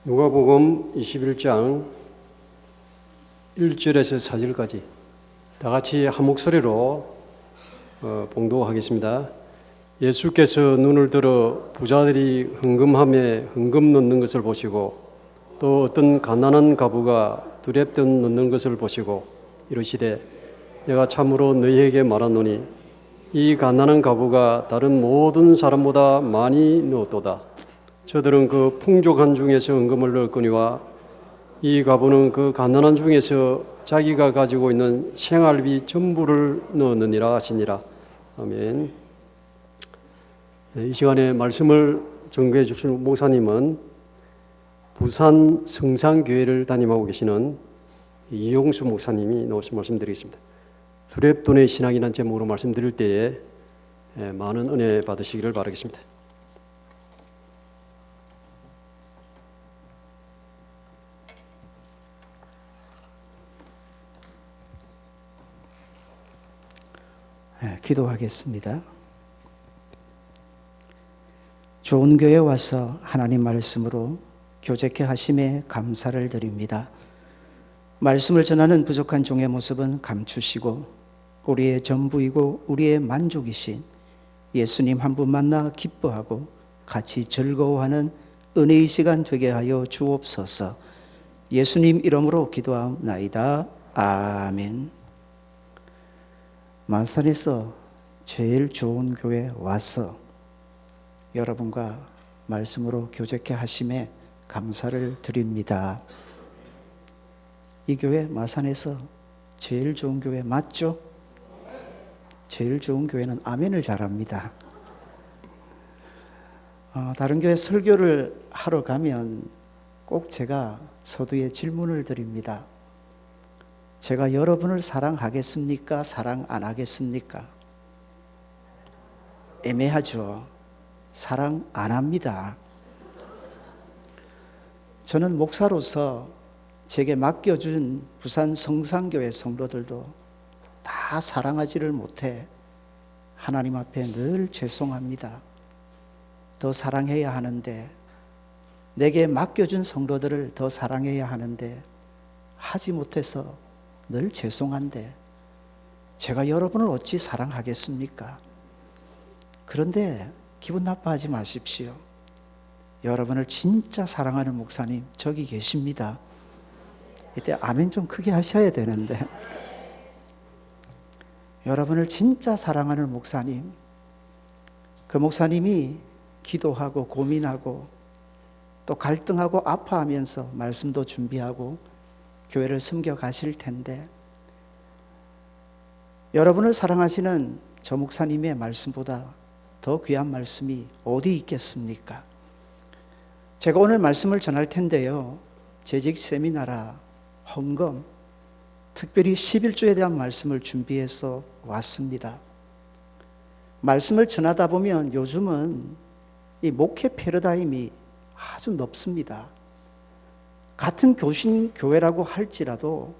누가복음 21장 1절에서 4절까지 다 같이 한 목소리로 봉독하겠습니다. 예수께서 눈을 들어 부자들이 헌금함에 헌금 넣는 것을 보시고 또 어떤 가난한 과부가 두렵던 넣는 것을 보시고 이르시되 내가 참으로 너희에게 말하노니 이 가난한 과부가 다른 모든 사람보다 많이 넣었도다. 저들은 그 풍족한 중에서 헌금을 넣었거니와 이 과부는 그 가난한 중에서 자기가 가지고 있는 생활비 전부를 넣었느니라 하시니라. 아멘. 이 시간에 말씀을 전개해 주신 목사님은 부산 성산교회를 담임하고 계시는 이용수 목사님이 나오신 말씀드리겠습니다. 두렵돈의 신앙이라는 제목으로 말씀드릴 때에 많은 은혜 받으시기를 바라겠습니다. 기도하겠습니다. 좋은 교회 와서 하나님 말씀으로 교제케 하심에 감사를 드립니다. 말씀을 전하는 부족한 종의 모습은 감추시고 우리의 전부이고 우리의 만족이신 예수님 한 분 만나 기뻐하고 같이 즐거워하는 은혜의 시간 되게 하여 주옵소서. 예수님 이름으로 기도하옵나이다. 아멘. 만산에서 제일 좋은 교회 와서 여러분과 말씀으로 교제케 하심에 감사를 드립니다. 이 교회 마산에서 제일 좋은 교회 맞죠? 제일 좋은 교회는 아멘을 잘합니다. 다른 교회 설교를 하러 가면 꼭 제가 서두에 질문을 드립니다. 제가 여러분을 사랑하겠습니까? 사랑 안 하겠습니까? 애매하죠. 사랑 안 합니다. 저는 목사로서 제게 맡겨준 부산 성산교회 성도들도 다 사랑하지를 못해 하나님 앞에 늘 죄송합니다. 더 사랑해야 하는데, 내게 맡겨준 성도들을 더 사랑해야 하는데 하지 못해서 늘 죄송한데 제가 여러분을 어찌 사랑하겠습니까? 그런데 기분 나빠하지 마십시오. 여러분을 진짜 사랑하는 목사님 저기 계십니다. 이때 아멘 좀 크게 하셔야 되는데, 여러분을 진짜 사랑하는 목사님, 그 목사님이 기도하고 고민하고 또 갈등하고 아파하면서 말씀도 준비하고 교회를 섬겨 가실 텐데, 여러분을 사랑하시는 저 목사님의 말씀보다 더 귀한 말씀이 어디 있겠습니까? 제가 오늘 말씀을 전할 텐데요, 재직 세미나라, 헌금, 특별히 11조에 대한 말씀을 준비해서 왔습니다. 말씀을 전하다 보면 요즘은 이 목회 패러다임이 아주 높습니다. 같은 교회라고 할지라도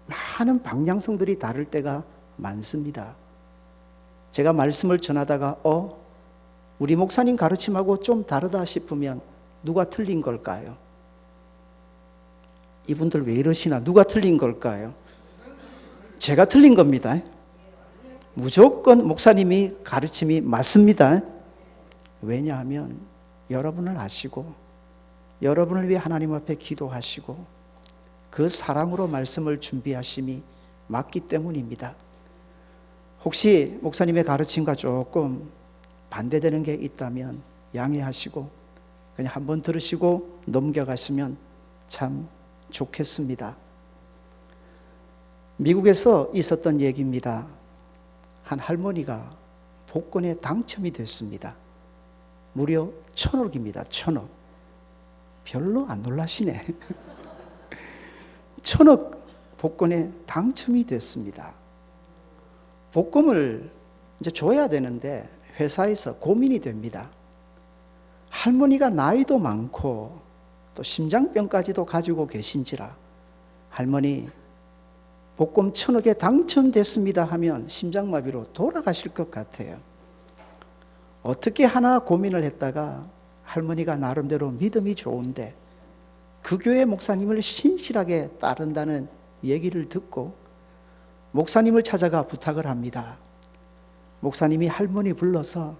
많은 방향성들이 다를 때가 많습니다. 제가 말씀을 전하다가 우리 목사님 가르침하고 좀 다르다 싶으면 누가 틀린 걸까요? 이분들 왜 이러시나? 누가 틀린 걸까요? 제가 틀린 겁니다. 무조건 목사님이 가르침이 맞습니다. 왜냐하면 여러분을 아시고 여러분을 위해 하나님 앞에 기도하시고 그 사랑으로 말씀을 준비하심이 맞기 때문입니다. 혹시 목사님의 가르침과 조금 반대되는 게 있다면 양해하시고 그냥 한번 들으시고 넘겨가시면 참 좋겠습니다. 미국에서 있었던 얘기입니다. 한 할머니가 복권에 당첨이 됐습니다. 무려 1,000억입니다. 1,000억. 별로 안 놀라시네. 1,000억 복권에 당첨이 됐습니다. 복권을 이제 줘야 되는데 회사에서 고민이 됩니다. 할머니가 나이도 많고 또 심장병까지도 가지고 계신지라 할머니 복권 1,000억에 당첨됐습니다 하면 심장마비로 돌아가실 것 같아요. 어떻게 하나 고민을 했다가 할머니가 나름대로 믿음이 좋은데 그 교회 목사님을 신실하게 따른다는 얘기를 듣고 목사님을 찾아가 부탁을 합니다. 목사님이 할머니 불러서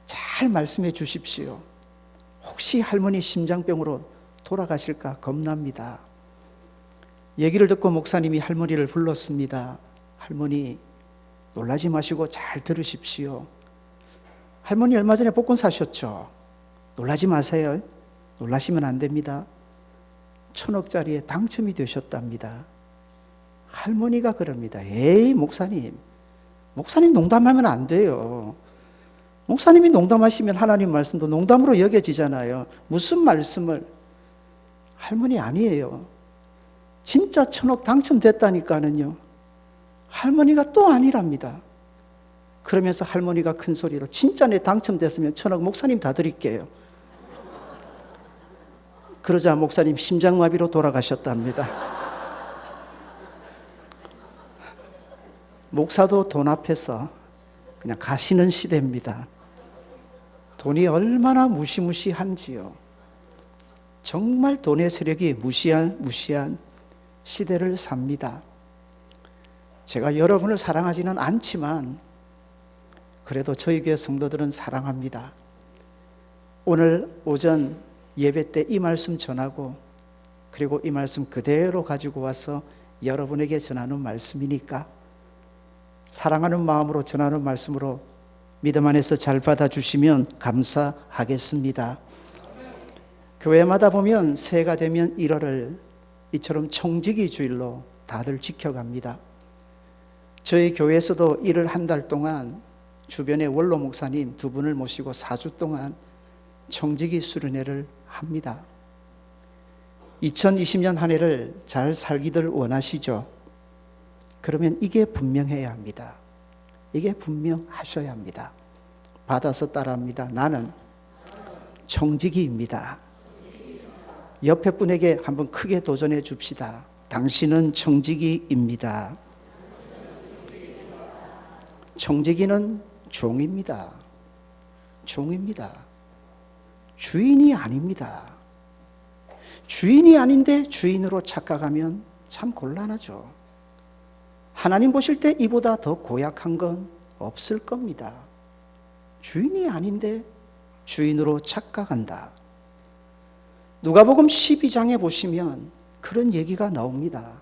잘 말씀해 주십시오. 혹시 할머니 심장병으로 돌아가실까 겁납니다. 얘기를 듣고 목사님이 할머니를 불렀습니다. 할머니, 놀라지 마시고 잘 들으십시오. 할머니 얼마 전에 복권 사셨죠? 놀라지 마세요. 놀라시면 안 됩니다. 1,000억짜리에 당첨이 되셨답니다. 할머니가 그럽니다. 에이, 목사님 농담하면 안 돼요. 목사님이 농담하시면 하나님 말씀도 농담으로 여겨지잖아요. 무슨 말씀을? 할머니 아니에요. 진짜 1,000억 당첨됐다니까는요. 할머니가 또 아니랍니다. 그러면서 할머니가 큰 소리로 진짜 내 당첨됐으면 1,000억 목사님 다 드릴게요. 그러자 목사님 심장마비로 돌아가셨답니다. 목사도 돈 앞에서 그냥 가시는 시대입니다. 돈이 얼마나 무시무시한지요. 정말 돈의 세력이 무시한 시대를 삽니다. 제가 여러분을 사랑하지는 않지만 그래도 저희 교회 성도들은 사랑합니다. 오늘 오전 예배 때 이 말씀 전하고 그리고 이 말씀 그대로 가지고 와서 여러분에게 전하는 말씀이니까 사랑하는 마음으로 전하는 말씀으로 믿음 안에서 잘 받아주시면 감사하겠습니다. 교회마다 보면 새해가 되면 1월을 이처럼 청지기 주일로 다들 지켜갑니다. 저희 교회에서도 1월 한 달 동안 주변에 원로 목사님 2분을 모시고 4주 동안 청지기 수련회를 합니다. 2020년 한 해를 잘 살기들 원하시죠? 그러면 이게 분명해야 합니다. 이게 분명하셔야 합니다. 받아서 따라합니다. 나는 청지기입니다. 옆에 분에게 한번 크게 도전해 줍시다. 당신은 청지기입니다. 청지기는 종입니다. 종입니다. 주인이 아닙니다. 주인이 아닌데 주인으로 착각하면 참 곤란하죠. 하나님 보실 때 이보다 더 고약한 건 없을 겁니다. 주인이 아닌데 주인으로 착각한다. 누가복음 12장에 보시면 그런 얘기가 나옵니다.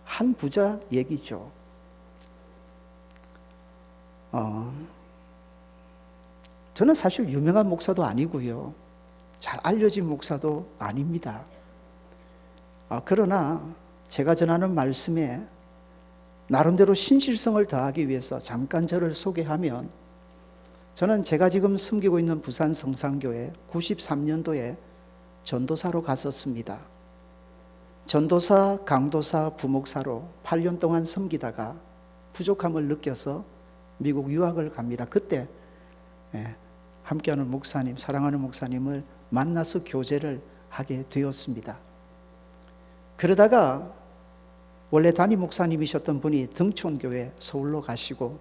한 부자 얘기죠. 저는 사실 유명한 목사도 아니고요. 잘 알려진 목사도 아닙니다. 그러나 제가 전하는 말씀에 나름대로 신실성을 더하기 위해서 잠깐 저를 소개하면 저는 제가 지금 섬기고 있는 부산 성산교회 93년도에 전도사로 갔었습니다. 전도사, 강도사, 부목사로 8년 동안 섬기다가 부족함을 느껴서 미국 유학을 갑니다. 그때 함께하는 목사님, 사랑하는 목사님을 만나서 교제를 하게 되었습니다. 그러다가 원래 담임 목사님이셨던 분이 등촌교회 서울로 가시고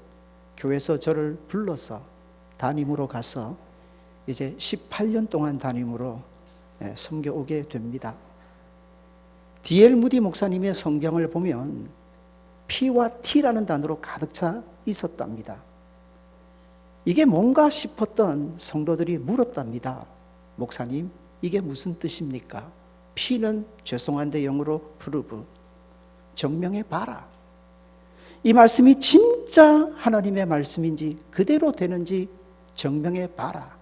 교회에서 저를 불러서 담임으로 가서 이제 18년 동안 담임으로 섬겨오게 됩니다. D.L. 무디 목사님의 성경을 보면 P와 T라는 단어로 가득 차 있었답니다. 이게 뭔가 싶었던 성도들이 물었답니다. 목사님, 이게 무슨 뜻입니까? P는 죄송한데 영어로 프루브, 증명해 봐라. 이 말씀이 진짜 하나님의 말씀인지 그대로 되는지 증명해 봐라.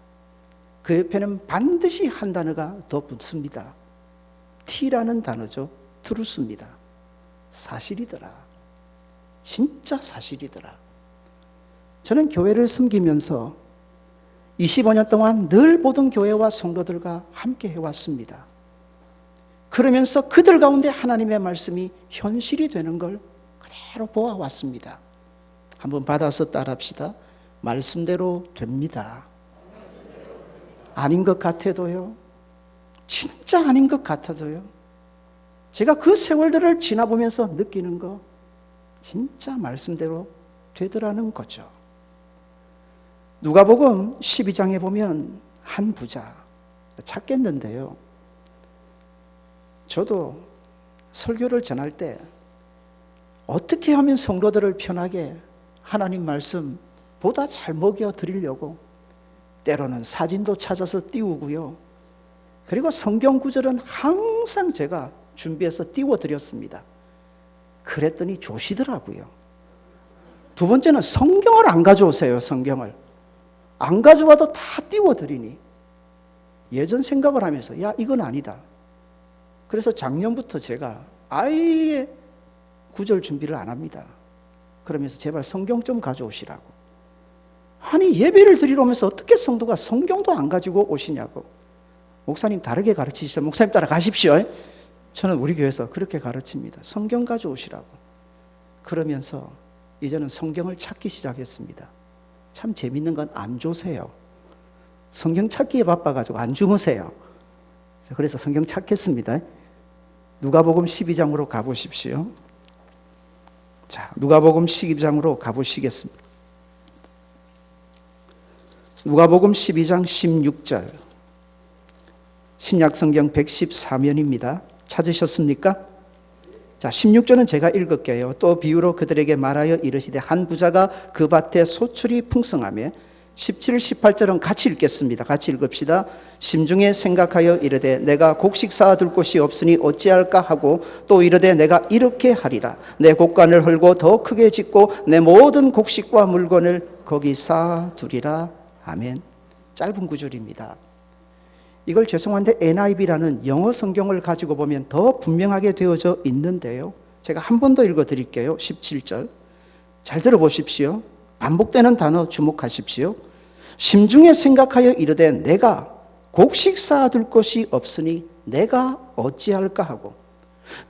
그 옆에는 반드시 한 단어가 더 붙습니다. T라는 단어죠. 트루스입니다. 사실이더라. 진짜 사실이더라. 저는 교회를 섬기면서 25년 동안 늘 모든 교회와 성도들과 함께 해왔습니다. 그러면서 그들 가운데 하나님의 말씀이 현실이 되는 걸 그대로 보아왔습니다. 한번 받아서 따라합시다. 말씀대로 됩니다. 아닌 것 같아도요. 진짜 아닌 것 같아도요. 제가 그 세월들을 지나보면서 느끼는 거 진짜 말씀대로 되더라는 거죠. 누가복음 12장에 보면 한 부자 찾겠는데요. 저도 설교를 전할 때 어떻게 하면 성도들을 편하게 하나님 말씀 보다 잘 먹여 드리려고 때로는 사진도 찾아서 띄우고요. 그리고 성경 구절은 항상 제가 준비해서 띄워 드렸습니다. 그랬더니 조시더라고요. 두 번째는 성경을 안 가져오세요. 성경을 안 가져와도 다 띄워 드리니 예전 생각을 하면서 야 이건 아니다. 그래서 작년부터 제가 아예 구절 준비를 안 합니다. 그러면서 제발 성경 좀 가져오시라고. 아니 예배를 드리러 오면서 어떻게 성도가 성경도 안 가지고 오시냐고. 목사님 다르게 가르치시죠. 목사님 따라 가십시오. 저는 우리 교회에서 그렇게 가르칩니다. 성경 가져오시라고. 그러면서 이제는 성경을 찾기 시작했습니다. 참 재밌는 건 안 주세요. 성경 찾기에 바빠가지고 안 주무세요. 그래서 성경 찾겠습니다. 누가복음 12장으로 가보십시오. 자, 누가복음 12장으로 가보시겠습니다. 누가복음 12장 16절. 신약성경 114면입니다. 찾으셨습니까? 자, 16절은 제가 읽을게요. 또 비유로 그들에게 말하여 이르시되 한 부자가 그 밭에 소출이 풍성하며 17, 18절은 같이 읽겠습니다. 같이 읽읍시다. 심중에 생각하여 이르되 내가 곡식 쌓아둘 곳이 없으니 어찌할까 하고 또 이르되 내가 이렇게 하리라. 내 곡간을 헐고 더 크게 짓고 내 모든 곡식과 물건을 거기 쌓아두리라. 아멘. 짧은 구절입니다. 이걸 죄송한데 NIV라는 영어 성경을 가지고 보면 더 분명하게 되어져 있는데요. 제가 한 번 더 읽어드릴게요. 17절. 잘 들어보십시오. 반복되는 단어 주목하십시오. 심중에 생각하여 이르되 내가 곡식 쌓아둘 곳이 없으니 내가 어찌할까 하고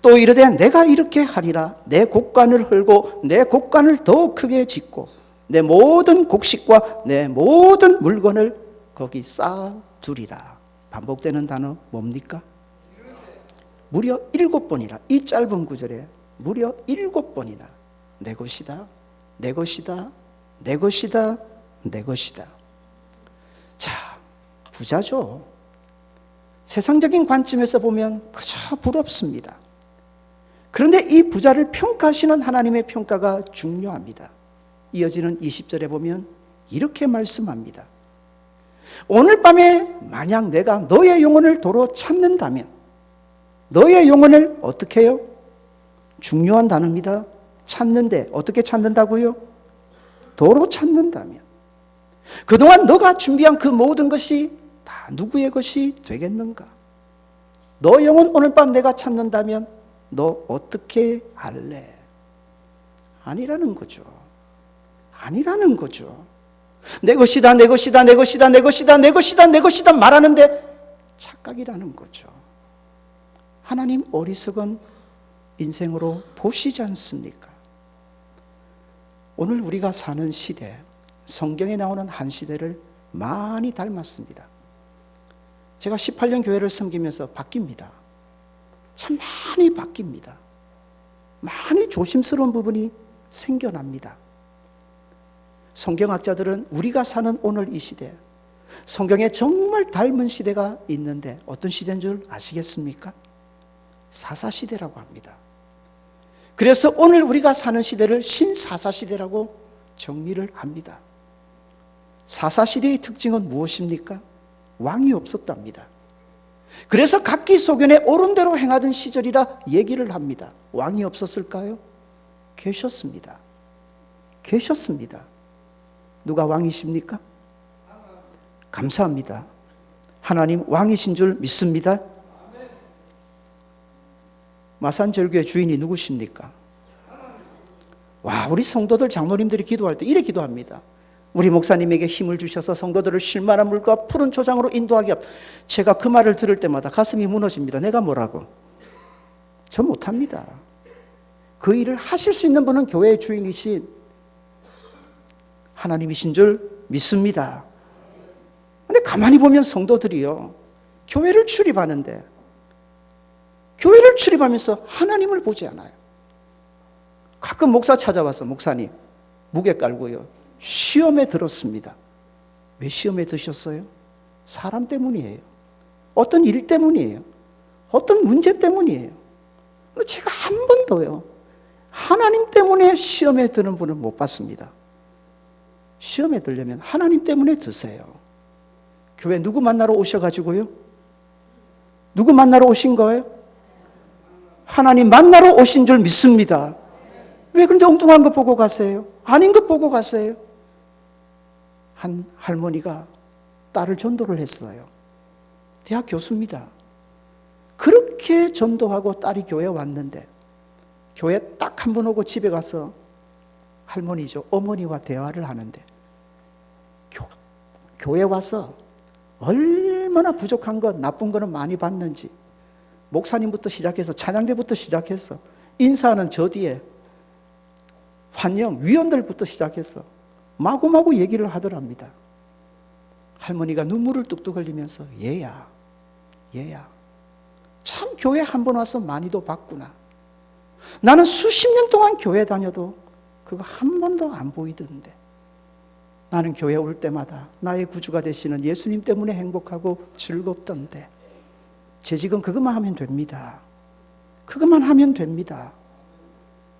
또 이르되 내가 이렇게 하리라. 내 곡간을 헐고 내 곡간을 더 크게 짓고 내 모든 곡식과 내 모든 물건을 거기 쌓아두리라. 반복되는 단어 뭡니까? 무려 7번이나 이 짧은 구절에 무려 7번이나 내 것이다, 내 것이다, 내 것이다, 내 것이다. 자, 부자죠. 세상적인 관점에서 보면 그저 부럽습니다. 그런데 이 부자를 평가하시는 하나님의 평가가 중요합니다. 이어지는 20절에 보면 이렇게 말씀합니다. 오늘 밤에 만약 내가 너의 영혼을 도로 찾는다면 너의 영혼을 어떻게 해요? 중요한 단어입니다. 찾는데 어떻게 찾는다고요? 도로 찾는다면 그동안 너가 준비한 그 모든 것이 다 누구의 것이 되겠는가? 너 영혼 오늘 밤 내가 찾는다면 너 어떻게 할래? 아니라는 거죠. 아니라는 거죠. 내 것이다, 내 것이다, 내 것이다, 내 것이다, 내 것이다, 내 것이다 말하는데 착각이라는 거죠. 하나님 어리석은 인생으로 보시지 않습니까? 오늘 우리가 사는 시대, 성경에 나오는 한 시대를 많이 닮았습니다. 제가 18년 교회를 섬기면서 바뀝니다. 참 많이 바뀝니다. 많이 조심스러운 부분이 생겨납니다. 성경학자들은 우리가 사는 오늘 이 시대, 성경에 정말 닮은 시대가 있는데 어떤 시대인 줄 아시겠습니까? 사사시대라고 합니다. 그래서 오늘 우리가 사는 시대를 신사사시대라고 정리를 합니다. 사사시대의 특징은 무엇입니까? 왕이 없었답니다. 그래서 각기 소견에 옳은 대로 행하던 시절이라 얘기를 합니다. 왕이 없었을까요? 계셨습니다. 계셨습니다. 누가 왕이십니까? 감사합니다. 하나님 왕이신 줄 믿습니다. 마산절교의 주인이 누구십니까? 와, 우리 성도들 장로님들이 기도할 때 이래 기도합니다. 우리 목사님에게 힘을 주셔서 성도들을 쉴만한 물과 푸른 초장으로 인도하게 합니다. 제가 그 말을 들을 때마다 가슴이 무너집니다. 내가 뭐라고? 저 못합니다. 그 일을 하실 수 있는 분은 교회의 주인이신 하나님이신 줄 믿습니다. 근데 가만히 보면 성도들이요, 교회를 출입하는데 교회를 출입하면서 하나님을 보지 않아요. 가끔 목사 찾아와서 목사님 무게 깔고요, 시험에 들었습니다. 왜 시험에 드셨어요? 사람 때문이에요. 어떤 일 때문이에요. 어떤 문제 때문이에요. 근데 제가 한 번도요, 하나님 때문에 시험에 드는 분을 못 봤습니다. 시험에 들려면 하나님 때문에 드세요. 교회 누구 만나러 오셔가지고요? 누구 만나러 오신 거예요? 하나님 만나러 오신 줄 믿습니다. 왜 근데 엉뚱한 거 보고 가세요? 아닌 거 보고 가세요? 한 할머니가 딸을 전도를 했어요. 대학 교수입니다. 그렇게 전도하고 딸이 교회에 왔는데 교회 딱 한 번 오고 집에 가서 할머니죠. 어머니와 대화를 하는데 교회 와서 얼마나 부족한 것, 나쁜 거는 많이 봤는지 목사님부터 시작해서 찬양대부터 시작해서 인사하는 저 뒤에 환영, 위원들부터 시작해서 마구마구 얘기를 하더랍니다. 할머니가 눈물을 뚝뚝 흘리면서 얘야 참 교회 한 번 와서 많이도 봤구나. 나는 수십 년 동안 교회 다녀도 그거 한 번도 안 보이던데 나는 교회 올 때마다 나의 구주가 되시는 예수님 때문에 행복하고 즐겁던데 재직은 그것만 하면 됩니다. 그것만 하면 됩니다.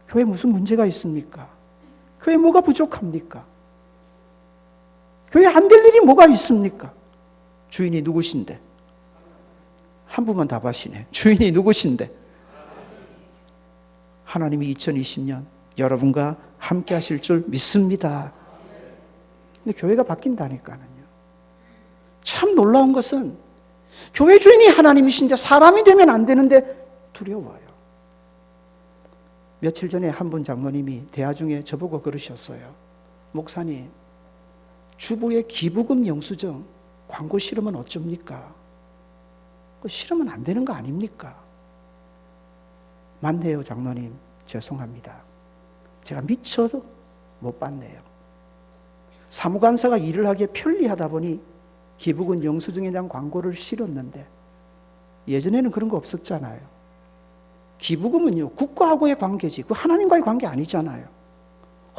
교회 무슨 문제가 있습니까? 교회 뭐가 부족합니까? 교회 안 될 일이 뭐가 있습니까? 주인이 누구신데? 한 분만 답하시네. 주인이 누구신데? 하나님이 2020년 여러분과 함께 하실 줄 믿습니다. 근데 교회가 바뀐다니까요. 참 놀라운 것은 교회 주인이 하나님이신데 사람이 되면 안 되는데 두려워요. 며칠 전에 한 분 장로님이 대화 중에 저보고 그러셨어요. 목사님, 주보에 기부금 영수증 광고 실으면 어쩝니까? 그거 실으면 안 되는 거 아닙니까? 맞네요, 장로님. 죄송합니다. 제가 미쳐도 못 봤네요. 사무관사가 일을 하기에 편리하다 보니 기부금 영수증에 대한 광고를 실었는데 예전에는 그런 거 없었잖아요. 기부금은요, 국가하고의 관계지 그 하나님과의 관계 아니잖아요.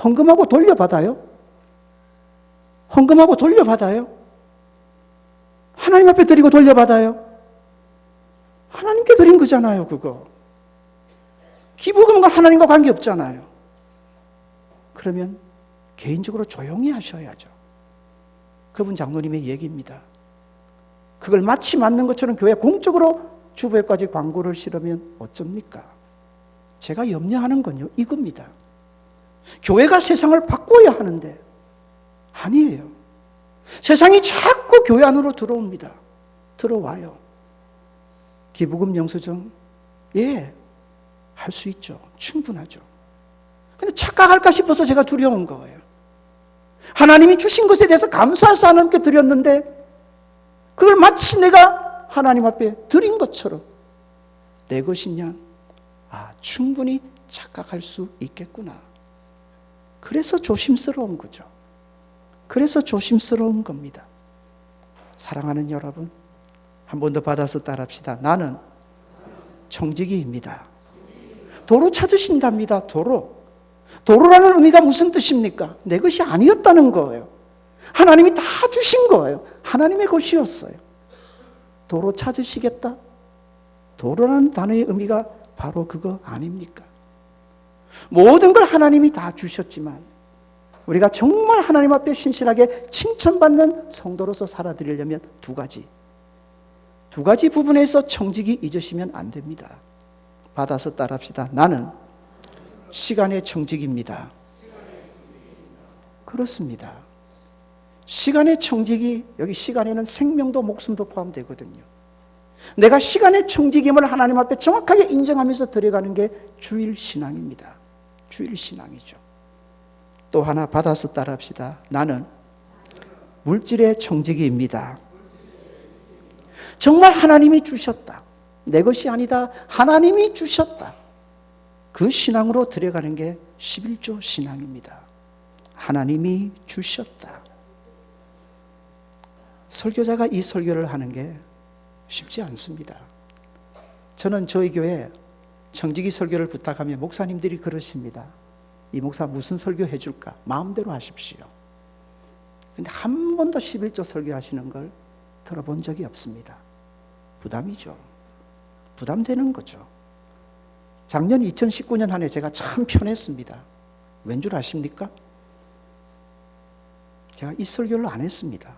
헌금하고 돌려받아요? 헌금하고 돌려받아요? 하나님 앞에 드리고 돌려받아요? 하나님께 드린 거잖아요, 그거. 기부금과 하나님과 관계 없잖아요. 그러면 개인적으로 조용히 하셔야죠. 그분 장로님의 얘기입니다. 그걸 마치 맞는 것처럼 교회 공적으로 주부에까지 광고를 실으면 어쩝니까? 제가 염려하는 건요, 이겁니다. 교회가 세상을 바꿔야 하는데 아니에요. 세상이 자꾸 교회 안으로 들어옵니다. 들어와요. 기부금 영수증, 예, 할 수 있죠. 충분하죠. 근데 착각할까 싶어서 제가 두려운 거예요. 하나님이 주신 것에 대해서 감사해서 하나님께 드렸는데 그걸 마치 내가 하나님 앞에 드린 것처럼 내 것이냐? 충분히 착각할 수 있겠구나. 그래서 조심스러운 거죠. 그래서 조심스러운 겁니다. 사랑하는 여러분, 한 번 더 받아서 따라합시다. 나는 청지기입니다. 도로 찾으신답니다. 도로라는 의미가 무슨 뜻입니까? 내 것이 아니었다는 거예요. 하나님이 다 주신 거예요. 하나님의 것이었어요. 도로 찾으시겠다? 도로라는 단어의 의미가 바로 그거 아닙니까? 모든 걸 하나님이 다 주셨지만 우리가 정말 하나님 앞에 신실하게 칭찬받는 성도로서 살아드리려면 두 가지 부분에서 청지기 잊으시면 안 됩니다. 받아서 따라합시다. 나는 시간의 청지기입니다. 그렇습니다. 시간의 청지기, 여기 시간에는 생명도 목숨도 포함되거든요. 내가 시간의 청지기임을 하나님 앞에 정확하게 인정하면서 들어가는 게 주일신앙입니다. 주일신앙이죠. 또 하나 받아서 따라합시다. 나는 물질의 청지기입니다. 정말 하나님이 주셨다. 내 것이 아니다. 하나님이 주셨다. 그 신앙으로 들어가는 게 11조 신앙입니다. 하나님이 주셨다. 설교자가 이 설교를 하는 게 쉽지 않습니다. 저는 저희 교회 청지기 설교를 부탁하면 목사님들이 그러십니다. 이 목사 무슨 설교 해줄까? 마음대로 하십시오. 근데 한 번도 11조 설교하시는 걸 들어본 적이 없습니다. 부담이죠. 부담되는 거죠. 작년 2019년 한 해 제가 참 편했습니다. 왠 줄 아십니까? 제가 이 설교를 안 했습니다.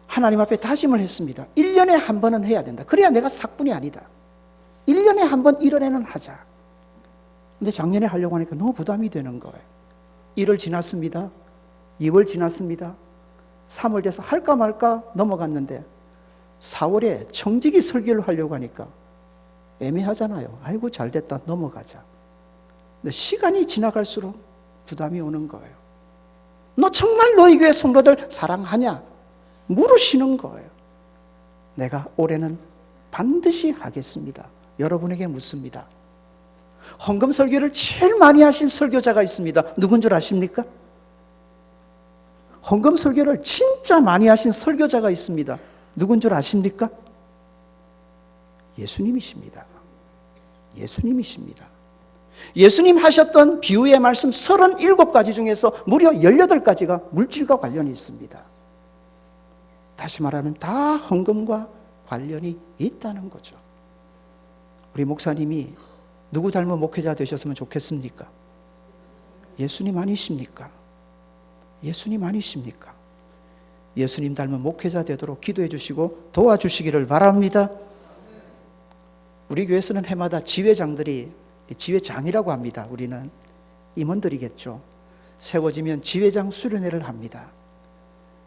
하나님 앞에 다짐을 했습니다. 1년에 한 번은 해야 된다. 그래야 내가 삭분이 아니다. 1년에 한 번 1월에는 하자. 근데 작년에 하려고 하니까 너무 부담이 되는 거예요. 1월 지났습니다. 2월 지났습니다. 3월 돼서 할까 말까 넘어갔는데 4월에 청지기 설교를 하려고 하니까 애매하잖아요. 아이고 잘됐다 넘어가자. 근데 시간이 지나갈수록 부담이 오는 거예요. 너 정말 너희 교회 성도들 사랑하냐? 물으시는 거예요. 내가 올해는 반드시 하겠습니다. 여러분에게 묻습니다. 헌금 설교를 제일 많이 하신 설교자가 있습니다. 누군 줄 아십니까? 헌금 설교를 진짜 많이 하신 설교자가 있습니다. 누군 줄 아십니까? 예수님이십니다. 예수님이십니다. 예수님 하셨던 비유의 말씀 37가지 중에서 무려 18가지가 물질과 관련이 있습니다. 다시 말하면 다 헌금과 관련이 있다는 거죠. 우리 목사님이 누구 닮은 목회자 되셨으면 좋겠습니까? 예수님 아니십니까? 예수님 아니십니까? 예수님 닮은 목회자 되도록 기도해 주시고 도와주시기를 바랍니다. 우리 교회에서는 해마다 지회장들이, 지회장이라고 합니다. 우리는 임원들이겠죠. 세워지면 지회장 수련회를 합니다.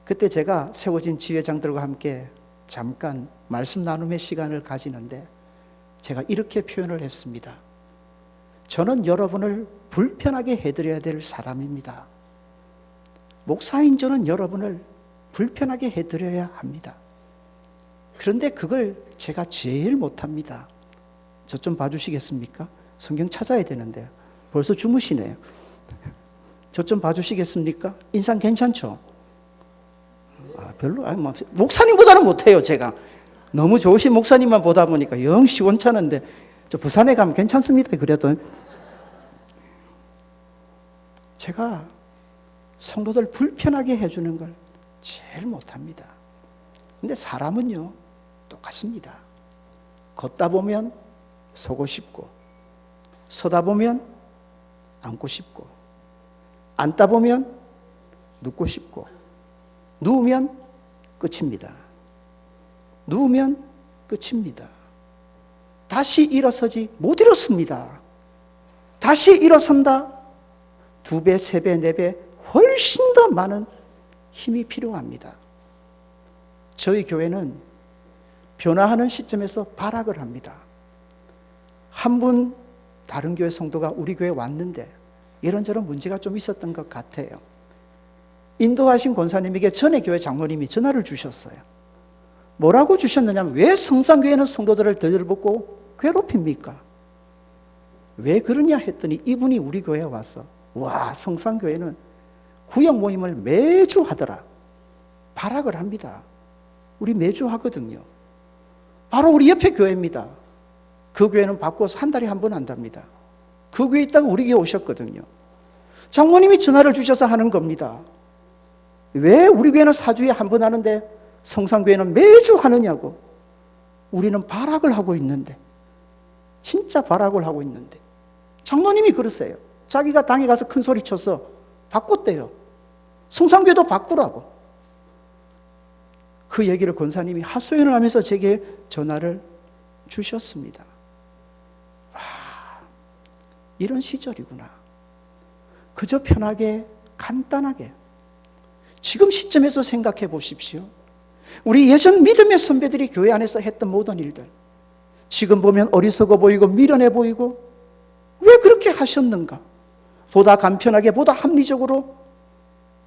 그때 제가 세워진 지회장들과 함께 잠깐 말씀 나눔의 시간을 가지는데 제가 이렇게 표현을 했습니다. 저는 여러분을 불편하게 해드려야 될 사람입니다. 목사인 저는 여러분을 불편하게 해드려야 합니다. 그런데 그걸 제가 제일 못합니다. 저 좀 봐주시겠습니까? 성경 찾아야 되는데 벌써 주무시네요. 저 좀 봐주시겠습니까? 인상 괜찮죠? 별로, 목사님보다는 못해요, 제가. 너무 좋으신 목사님만 보다 보니까 영 시원찮은데, 저 부산에 가면 괜찮습니다, 그래도. 제가 성도들 불편하게 해주는 걸 제일 못합니다. 근데 사람은요, 똑같습니다. 걷다 보면 서고 싶고, 서다 보면 앉고 싶고, 앉다 보면 눕고 싶고, 누우면 끝입니다. 누우면 끝입니다. 다시 일어서지 못 일어섭니다. 다시 일어선다. 2배, 3배, 4배 훨씬 더 많은 힘이 필요합니다. 저희 교회는 변화하는 시점에서 발악을 합니다. 한 분 다른 교회 성도가 우리 교회에 왔는데 이런저런 문제가 좀 있었던 것 같아요. 인도하신 권사님에게 전에 교회 장로님이 전화를 주셨어요. 뭐라고 주셨느냐면 왜 성산교회는 성도들을 들먹고 괴롭힙니까? 왜 그러냐 했더니 이분이 우리 교회에 와서 와, 성산교회는 구역 모임을 매주 하더라. 발악을 합니다. 우리 매주 하거든요. 바로 우리 옆에 교회입니다. 그 교회는 바꿔서 한 달에 한 번 한답니다. 그 교회에 있다가 우리 교회 오셨거든요. 장모님이 전화를 주셔서 하는 겁니다. 왜 우리 교회는 4주에 한 번 하는데 성산교회는 매주 하느냐고. 우리는 발악을 하고 있는데, 진짜 발악을 하고 있는데 장로님이 그러세요. 자기가 당에 가서 큰 소리 쳐서 바꿨대요. 성산교회도 바꾸라고. 그 얘기를 권사님이 하소연을 하면서 제게 전화를 주셨습니다. 와, 이런 시절이구나. 그저 편하게 간단하게 지금 시점에서 생각해 보십시오. 우리 예전 믿음의 선배들이 교회 안에서 했던 모든 일들, 지금 보면 어리석어 보이고 미련해 보이고 왜 그렇게 하셨는가? 보다 간편하게, 보다 합리적으로,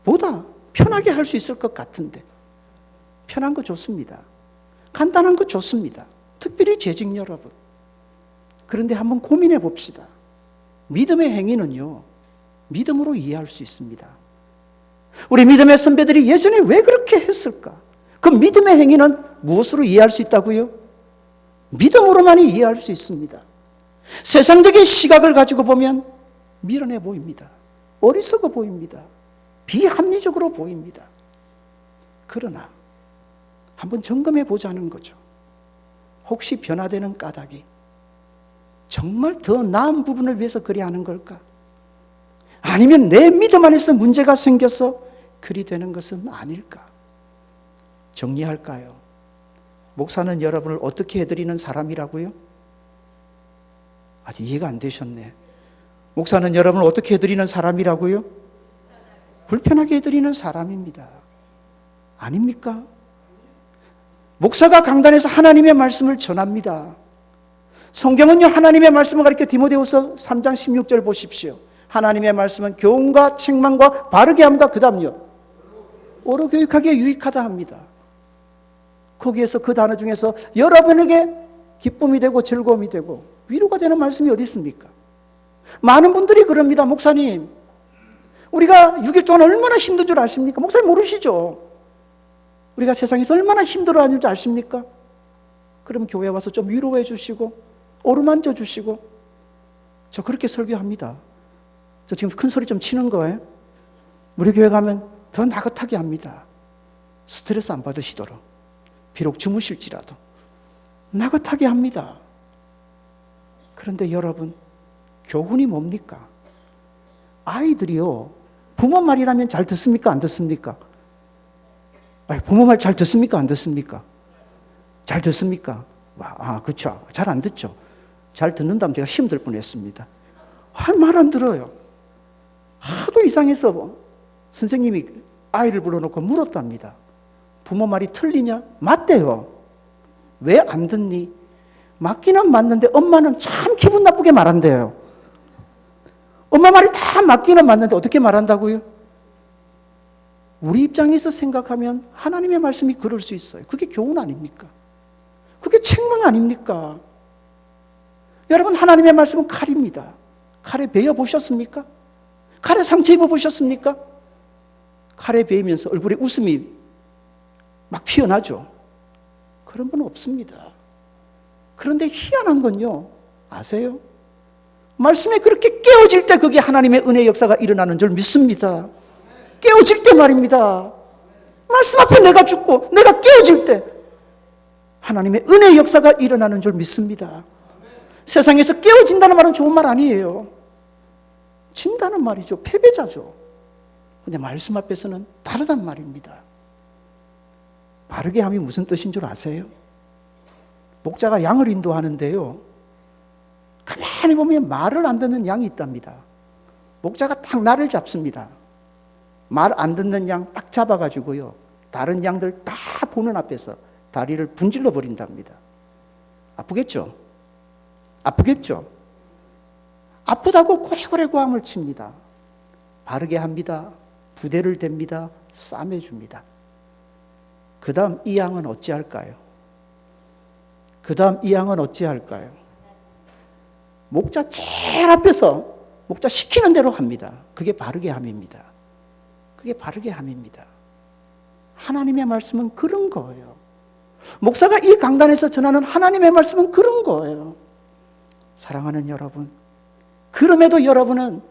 보다 편하게 할 수 있을 것 같은데. 편한 거 좋습니다. 간단한 거 좋습니다. 특별히 재직 여러분. 그런데 한번 고민해 봅시다. 믿음의 행위는요, 믿음으로 이해할 수 있습니다. 우리 믿음의 선배들이 예전에 왜 그렇게 했을까? 그 믿음의 행위는 무엇으로 이해할 수 있다고요? 믿음으로만 이해할 수 있습니다. 세상적인 시각을 가지고 보면 미련해 보입니다. 어리석어 보입니다. 비합리적으로 보입니다. 그러나 한번 점검해 보자는 거죠. 혹시 변화되는 까닭이 정말 더 나은 부분을 위해서 그리 하는 걸까? 아니면 내 믿음 안에서 문제가 생겨서 그리 되는 것은 아닐까? 정리할까요? 목사는 여러분을 어떻게 해드리는 사람이라고요? 아직 이해가 안 되셨네. 목사는 여러분을 어떻게 해드리는 사람이라고요? 불편하게 해드리는 사람입니다. 아닙니까? 목사가 강단에서 하나님의 말씀을 전합니다. 성경은요, 하나님의 말씀을 가리켜 디모데후서 3장 16절 보십시오. 하나님의 말씀은 교훈과 책망과 바르게 함과 그 다음요, 오로 교육하기에 유익하다 합니다. 거기에서 그 단어 중에서 여러분에게 기쁨이 되고 즐거움이 되고 위로가 되는 말씀이 어디 있습니까? 많은 분들이 그럽니다. 목사님, 우리가 6일 동안 얼마나 힘든 줄 아십니까? 목사님 모르시죠? 우리가 세상에서 얼마나 힘들어하는 줄 아십니까? 그럼 교회 와서 좀 위로해 주시고 어루만져 주시고. 저 그렇게 설교합니다. 저 지금 큰 소리 좀 치는 거예요. 우리 교회 가면 더 나긋하게 합니다. 스트레스 안 받으시도록. 비록 주무실지라도 나긋하게 합니다. 그런데 여러분, 교훈이 뭡니까? 아이들이요, 부모 말이라면 잘 듣습니까? 안 듣습니까? 아니, 부모 말 잘 듣습니까? 안 듣습니까? 잘 듣습니까? 그렇죠. 잘 안 듣죠. 잘 듣는다면 제가 힘들 뻔했습니다. 말 안 들어요. 하도 이상해서 선생님이 아이를 불러놓고 물었답니다. 부모 말이 틀리냐? 맞대요. 왜 안 듣니? 맞기는 맞는데 엄마는 참 기분 나쁘게 말한대요. 엄마 말이 다 맞기는 맞는데 어떻게 말한다고요? 우리 입장에서 생각하면 하나님의 말씀이 그럴 수 있어요. 그게 교훈 아닙니까? 그게 책망 아닙니까? 여러분, 하나님의 말씀은 칼입니다. 칼에 베어 보셨습니까? 칼에 상처 입어 보셨습니까? 칼에 베이면서 얼굴에 웃음이 막 피어나죠. 그런 분 없습니다. 그런데 희한한 건요, 아세요? 말씀에 그렇게 깨어질 때 그게 하나님의 은혜의 역사가 일어나는 줄 믿습니다. 깨어질 때 말입니다. 말씀 앞에 내가 죽고 내가 깨어질 때 하나님의 은혜의 역사가 일어나는 줄 믿습니다. 세상에서 깨어진다는 말은 좋은 말 아니에요. 진다는 말이죠. 패배자죠. 근데 말씀 앞에서는 다르단 말입니다. 바르게 함이 무슨 뜻인 줄 아세요? 목자가 양을 인도하는데요, 가만히 보면 말을 안 듣는 양이 있답니다. 목자가 딱 날을 잡습니다. 말 안 듣는 양 딱 잡아가지고요, 다른 양들 다 보는 앞에서 다리를 분질러 버린답니다. 아프겠죠? 아프겠죠? 아프다고 고래고래 고함을 칩니다. 바르게 합니다. 부대를 댑니다. 싸매줍니다. 그 다음 이 양은 어찌할까요? 그 다음 이 양은 어찌할까요? 목자 제일 앞에서 목자 시키는 대로 합니다. 그게 바르게 함입니다. 그게 바르게 함입니다. 하나님의 말씀은 그런 거예요. 목사가 이 강단에서 전하는 하나님의 말씀은 그런 거예요. 사랑하는 여러분, 그럼에도 여러분은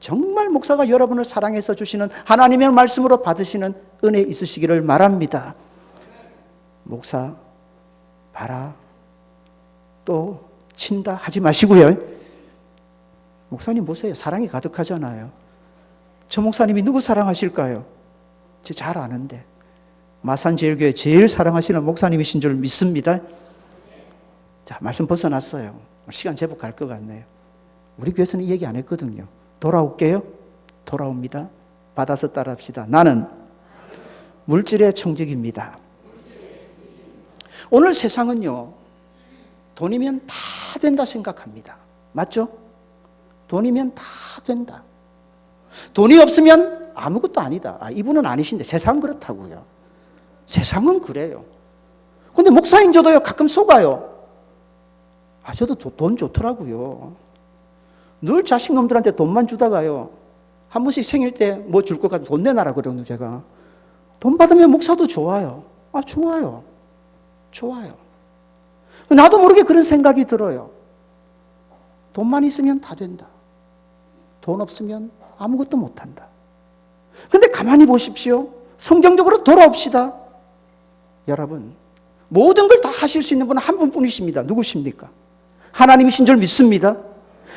정말 목사가 여러분을 사랑해서 주시는 하나님의 말씀으로 받으시는 은혜 있으시기를 바랍니다. 목사 봐라, 또 친다 하지 마시고요. 목사님 보세요. 사랑이 가득하잖아요. 저 목사님이 누구 사랑하실까요? 저 잘 아는데 마산제일교회 제일 사랑하시는 목사님이신 줄 믿습니다. 자, 말씀 벗어났어요. 시간 제법 갈 것 같네요. 우리 교회에서는 이 얘기 안 했거든요. 돌아올게요. 돌아옵니다. 받아서 따라합시다. 나는 물질의 청직입니다. 오늘 세상은요, 돈이면 다 된다 생각합니다. 맞죠? 돈이면 다 된다. 돈이 없으면 아무것도 아니다. 이분은 아니신데 세상은 그렇다고요. 세상은 그래요. 근데 목사인 저도요, 가끔 속아요. 저도 돈 좋더라고요. 늘 자식놈들한테 돈만 주다가요, 한 번씩 생일 때 뭐 줄 것 같으면 돈 내놔라 그러는 제가. 돈 받으면 목사도 좋아요. 좋아요. 좋아요. 나도 모르게 그런 생각이 들어요. 돈만 있으면 다 된다. 돈 없으면 아무것도 못한다. 근데 가만히 보십시오. 성경적으로 돌아옵시다. 여러분, 모든 걸 다 하실 수 있는 분은 한 분뿐이십니다. 누구십니까? 하나님이신 줄 믿습니다.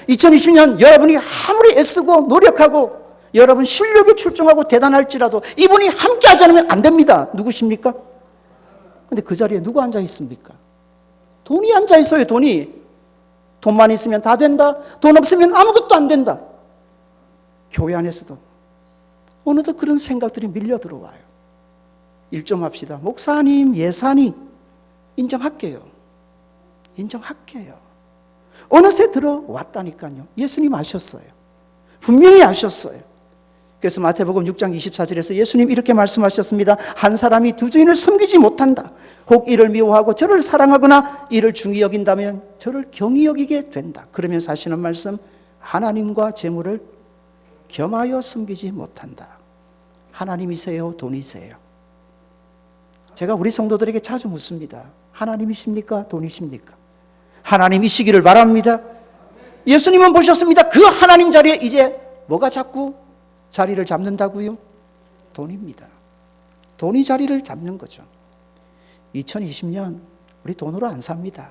2020년 여러분이 아무리 애쓰고 노력하고 여러분 실력이 출중하고 대단할지라도 이분이 함께 하지 않으면 안 됩니다. 누구십니까? 근데 그 자리에 누가 앉아 있습니까? 돈이 앉아 있어요. 돈만 있으면 다 된다. 돈 없으면 아무것도 안 된다. 교회 안에서도 어느덧 그런 생각들이 밀려 들어와요. 일 좀 합시다. 목사님, 예산이 인정할게요. 어느새 들어왔다니까요. 예수님 아셨어요. 분명히 아셨어요. 그래서 마태복음 6장 24절에서 예수님 이렇게 말씀하셨습니다. 한 사람이 두 주인을 섬기지 못한다. 혹 이를 미워하고 저를 사랑하거나 이를 중히 여긴다면 저를 경히 여기게 된다. 그러면서 하시는 말씀, 하나님과 재물을 겸하여 섬기지 못한다. 하나님이세요? 돈이세요? 제가 우리 성도들에게 자주 묻습니다. 하나님이십니까? 돈이십니까? 하나님이시기를 바랍니다. 예수님은 보셨습니다. 그 하나님 자리에 이제 뭐가 자꾸 자리를 잡는다고요? 돈입니다. 돈이 자리를 잡는 거죠. 2020년 우리 돈으로 안 삽니다.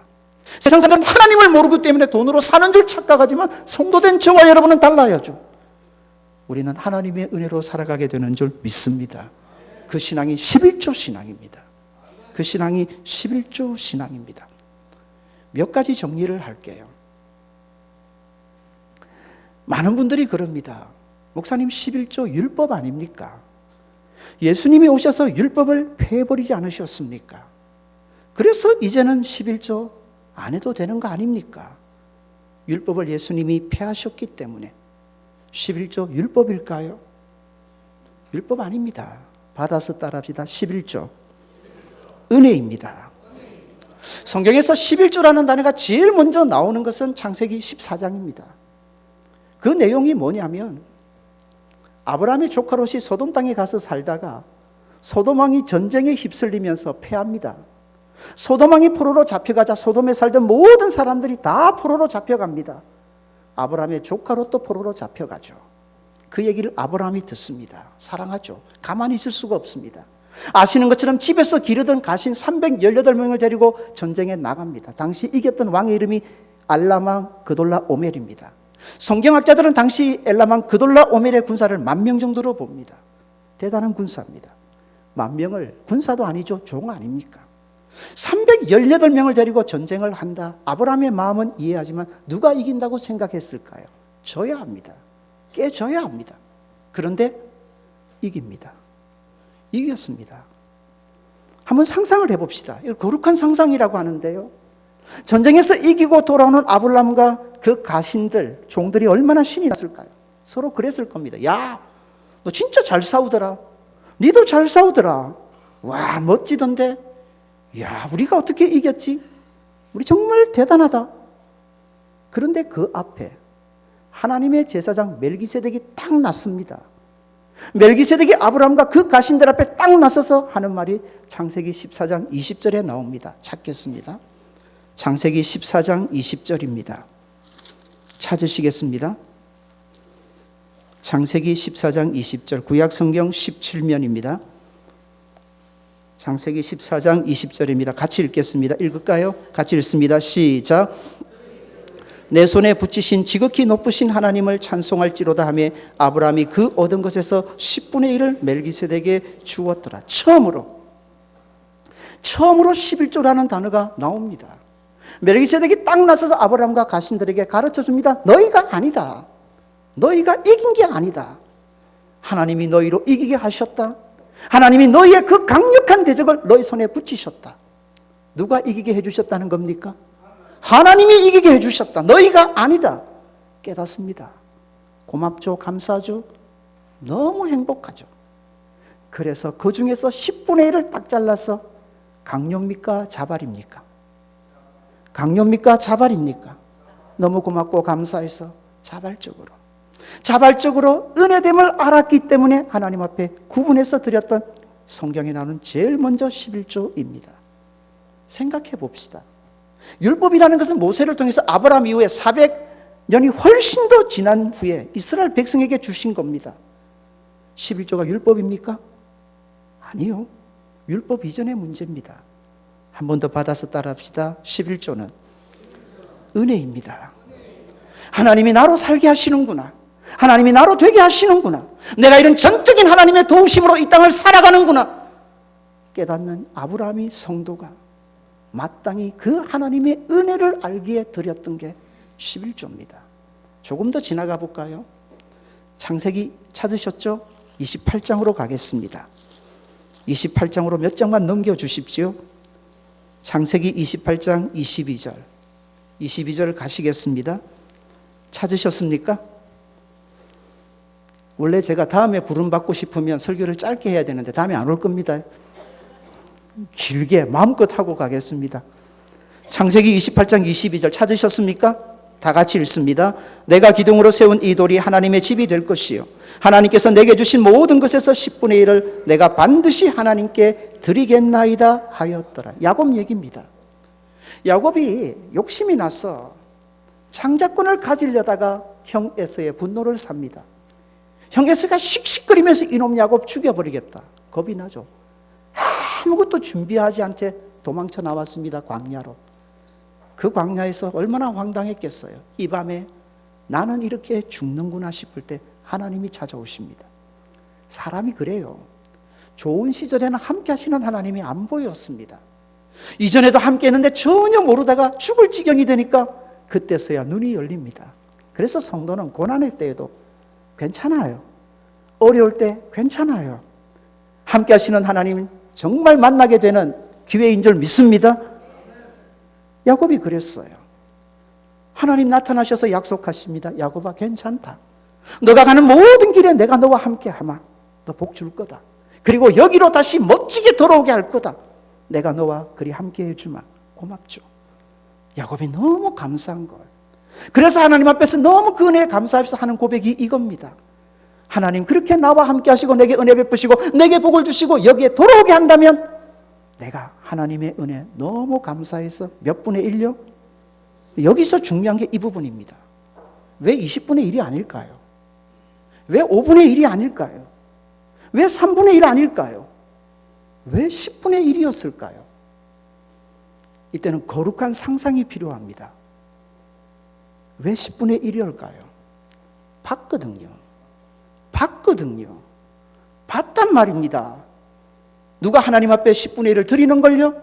세상 사람은 하나님을 모르기 때문에 돈으로 사는 줄 착각하지만 성도된 저와 여러분은 달라야죠. 우리는 하나님의 은혜로 살아가게 되는 줄 믿습니다. 그 신앙이 11조 신앙입니다. 그 신앙이 11조 신앙입니다. 몇 가지 정리를 할게요. 많은 분들이 그럽니다. 목사님 11조 율법 아닙니까? 예수님이 오셔서 율법을 폐해버리지 않으셨습니까? 그래서 이제는 11조 안 해도 되는 거 아닙니까? 율법을 예수님이 폐하셨기 때문에 11조 율법일까요? 율법 아닙니다. 받아서 따라합시다. 11조 은혜입니다. 성경에서 11조라는 단어가 제일 먼저 나오는 것은 창세기 14장입니다. 그 내용이 뭐냐면 아브라함의 조카 롯이 소돔 땅에 가서 살다가 소돔 왕이 전쟁에 휩쓸리면서 패합니다. 소돔 왕이 포로로 잡혀가자 소돔에 살던 모든 사람들이 다 포로로 잡혀갑니다. 아브라함의 조카 롯도 포로로 잡혀가죠. 그 얘기를 아브라함이 듣습니다. 사랑하죠. 가만히 있을 수가 없습니다. 아시는 것처럼 집에서 기르던 가신 318명을 데리고 전쟁에 나갑니다. 당시 이겼던 왕의 이름이 알라망 그돌라 오멜입니다. 성경학자들은 당시 엘라망 그돌라 오멜의 군사를 10,000명 정도로 봅니다. 대단한 군사입니다. 10,000명을 군사도 아니죠. 종 아닙니까? 318명을 데리고 전쟁을 한다. 아브라함의 마음은 이해하지만 누가 이긴다고 생각했을까요? 져야 합니다. 깨져야 합니다. 그런데 이깁니다. 이겼습니다. 한번 상상을 해봅시다. 이걸 거룩한 상상이라고 하는데요. 전쟁에서 이기고 돌아오는 아브라함과 그 가신들, 종들이 얼마나 신이 났을까요? 서로 그랬을 겁니다. 야, 너 진짜 잘 싸우더라. 니도 잘 싸우더라. 와, 멋지던데. 야, 우리가 어떻게 이겼지? 우리 정말 대단하다. 그런데 그 앞에 하나님의 제사장 멜기세덱이 딱 났습니다. 멜기세덱이 아브라함과 그 가신들 앞에 딱 나서서 하는 말이 창세기 14장 20절에 나옵니다. 찾겠습니다. 창세기 14장 20절입니다. 찾으시겠습니다. 창세기 14장 20절 구약성경 17면입니다. 창세기 14장 20절입니다. 같이 읽겠습니다. 읽을까요? 같이 읽습니다. 시작. 내 손에 붙이신 지극히 높으신 하나님을 찬송할지로다 하며 아브라함이 그 얻은 것에서 10분의 1을 멜기세덱에게 주었더라. 처음으로 11조라는 단어가 나옵니다. 멜기세덱이 딱 나서서 아브라함과 가신들에게 가르쳐 줍니다. 너희가 아니다. 너희가 이긴 게 아니다. 하나님이 너희로 이기게 하셨다. 하나님이 너희의 그 강력한 대적을 너희 손에 붙이셨다. 누가 이기게 해주셨다는 겁니까? 하나님이 이기게 해주셨다. 너희가 아니다. 깨닫습니다. 고맙죠. 감사하죠. 너무 행복하죠. 그래서 그 중에서 10분의 1을 딱 잘라서 강요입니까? 자발입니까? 강요입니까? 자발입니까? 너무 고맙고 감사해서 자발적으로 은혜됨을 알았기 때문에 하나님 앞에 구분해서 드렸던 성경에 나오는 제일 먼저 11조입니다. 생각해 봅시다. 율법이라는 것은 모세를 통해서 아브라함 이후에 400년이 훨씬 더 지난 후에 이스라엘 백성에게 주신 겁니다. 11조가 율법입니까? 아니요. 율법 이전의 문제입니다. 한 번 더 받아서 따라합시다. 11조는 은혜입니다. 하나님이 나로 살게 하시는구나. 하나님이 나로 되게 하시는구나. 내가 이런 전적인 하나님의 도우심으로 이 땅을 살아가는구나. 깨닫는 아브라함이 성도가 마땅히 그 하나님의 은혜를 알기에 드렸던 게 11조입니다. 조금 더 지나가 볼까요? 창세기 찾으셨죠? 28장으로 가겠습니다. 28장으로 몇 장만 넘겨주십시오. 창세기 28장 22절. 22절 가시겠습니다. 찾으셨습니까? 원래 제가 다음에 부름받고 싶으면 설교를 짧게 해야 되는데 다음에 안 올 겁니다. 길게 마음껏 하고 가겠습니다. 창세기 28장 22절 찾으셨습니까? 다 같이 읽습니다. 내가 기둥으로 세운 이 돌이 하나님의 집이 될 것이요 하나님께서 내게 주신 모든 것에서 10분의 1을 내가 반드시 하나님께 드리겠나이다 하였더라. 야곱 얘기입니다. 야곱이 욕심이 나서 장자권을 가지려다가 형 에서의 분노를 삽니다. 형 에서가 씩씩거리면서 이놈 야곱 죽여버리겠다. 겁이 나죠. 아무것도 준비하지 않게 도망쳐 나왔습니다. 광야로. 그 광야에서 얼마나 황당했겠어요. 이 밤에 나는 이렇게 죽는구나 싶을 때 하나님이 찾아오십니다. 사람이 그래요. 좋은 시절에는 함께 하시는 하나님이 안 보였습니다. 이전에도 함께 했는데 전혀 모르다가 죽을 지경이 되니까 그때서야 눈이 열립니다. 그래서 성도는 고난의 때에도 괜찮아요. 어려울 때 괜찮아요. 함께 하시는 하나님 정말 만나게 되는 기회인 줄 믿습니다. 야곱이 그랬어요. 하나님 나타나셔서 약속하십니다. 야곱아 괜찮다. 너가 가는 모든 길에 내가 너와 함께 하마. 너 복 줄 거다. 그리고 여기로 다시 멋지게 돌아오게 할 거다. 내가 너와 그리 함께 해주마. 고맙죠. 야곱이 너무 감사한 걸. 그래서 하나님 앞에서 너무 그 은혜에 감사해서 하는 고백이 이겁니다. 하나님 그렇게 나와 함께 하시고 내게 은혜 베푸시고 내게 복을 주시고 여기에 돌아오게 한다면 내가 하나님의 은혜 너무 감사해서 몇 분의 1요? 여기서 중요한 게 이 부분입니다. 왜 20분의 1이 아닐까요? 왜 5분의 1이 아닐까요? 왜 3분의 1 아닐까요? 왜 10분의 1이었을까요? 이때는 거룩한 상상이 필요합니다. 왜 10분의 1이었을까요? 봤거든요. 봤단 말입니다. 누가 하나님 앞에 10분의 1을 드리는 걸요?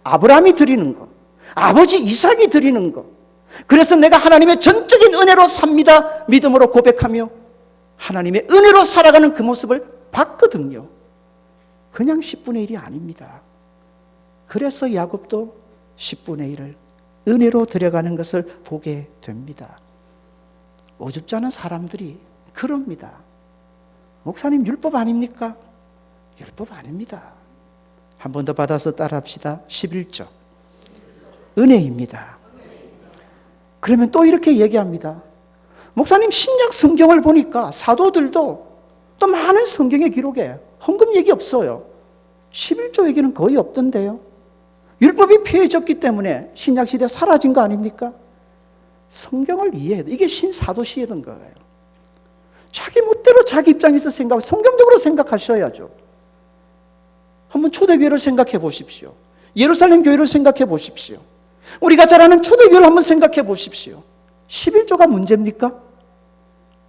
아브라함이 드리는 거. 아버지 이삭이 드리는 거. 그래서 내가 하나님의 전적인 은혜로 삽니다. 믿음으로 고백하며 하나님의 은혜로 살아가는 그 모습을 봤거든요. 그냥 10분의 1이 아닙니다. 그래서 야곱도 10분의 1을 은혜로 들여가는 것을 보게 됩니다. 어줍지 않은 사람들이 그럽니다. 목사님 율법 아닙니까? 율법 아닙니다. 한 번 더 받아서 따라합시다. 11조 은혜입니다. 그러면 또 이렇게 얘기합니다. 목사님 신약 성경을 보니까 사도들도 또 많은 성경의 기록에 헌금 얘기 없어요. 11조 얘기는 거의 없던데요. 율법이 폐해졌기 때문에 신약 시대 사라진 거 아닙니까? 성경을 이해해도 이게 신사도시였던 거예요. 자기 멋대로 자기 입장에서 생각하고 성경적으로 생각하셔야죠. 한번 초대교회를 생각해 보십시오. 예루살렘 교회를 생각해 보십시오. 우리가 잘 아는 초대교회를 한번 생각해 보십시오. 11조가 문제입니까?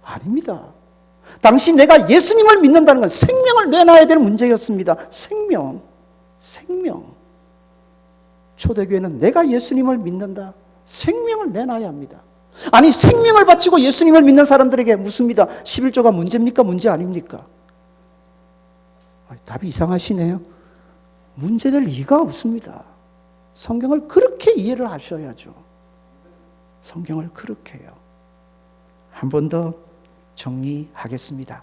아닙니다. 당시 내가 예수님을 믿는다는 건 생명을 내놔야 될 문제였습니다. 생명. 초대교회는 내가 예수님을 믿는다. 생명을 내놔야 합니다. 아니 생명을 바치고 예수님을 믿는 사람들에게 묻습니다. 11조가 문제입니까? 문제 아닙니까? 답이 이상하시네요. 문제될 리가 없습니다. 성경을 그렇게 이해를 하셔야죠. 성경을 그렇게 해요. 한 번 더 정리하겠습니다.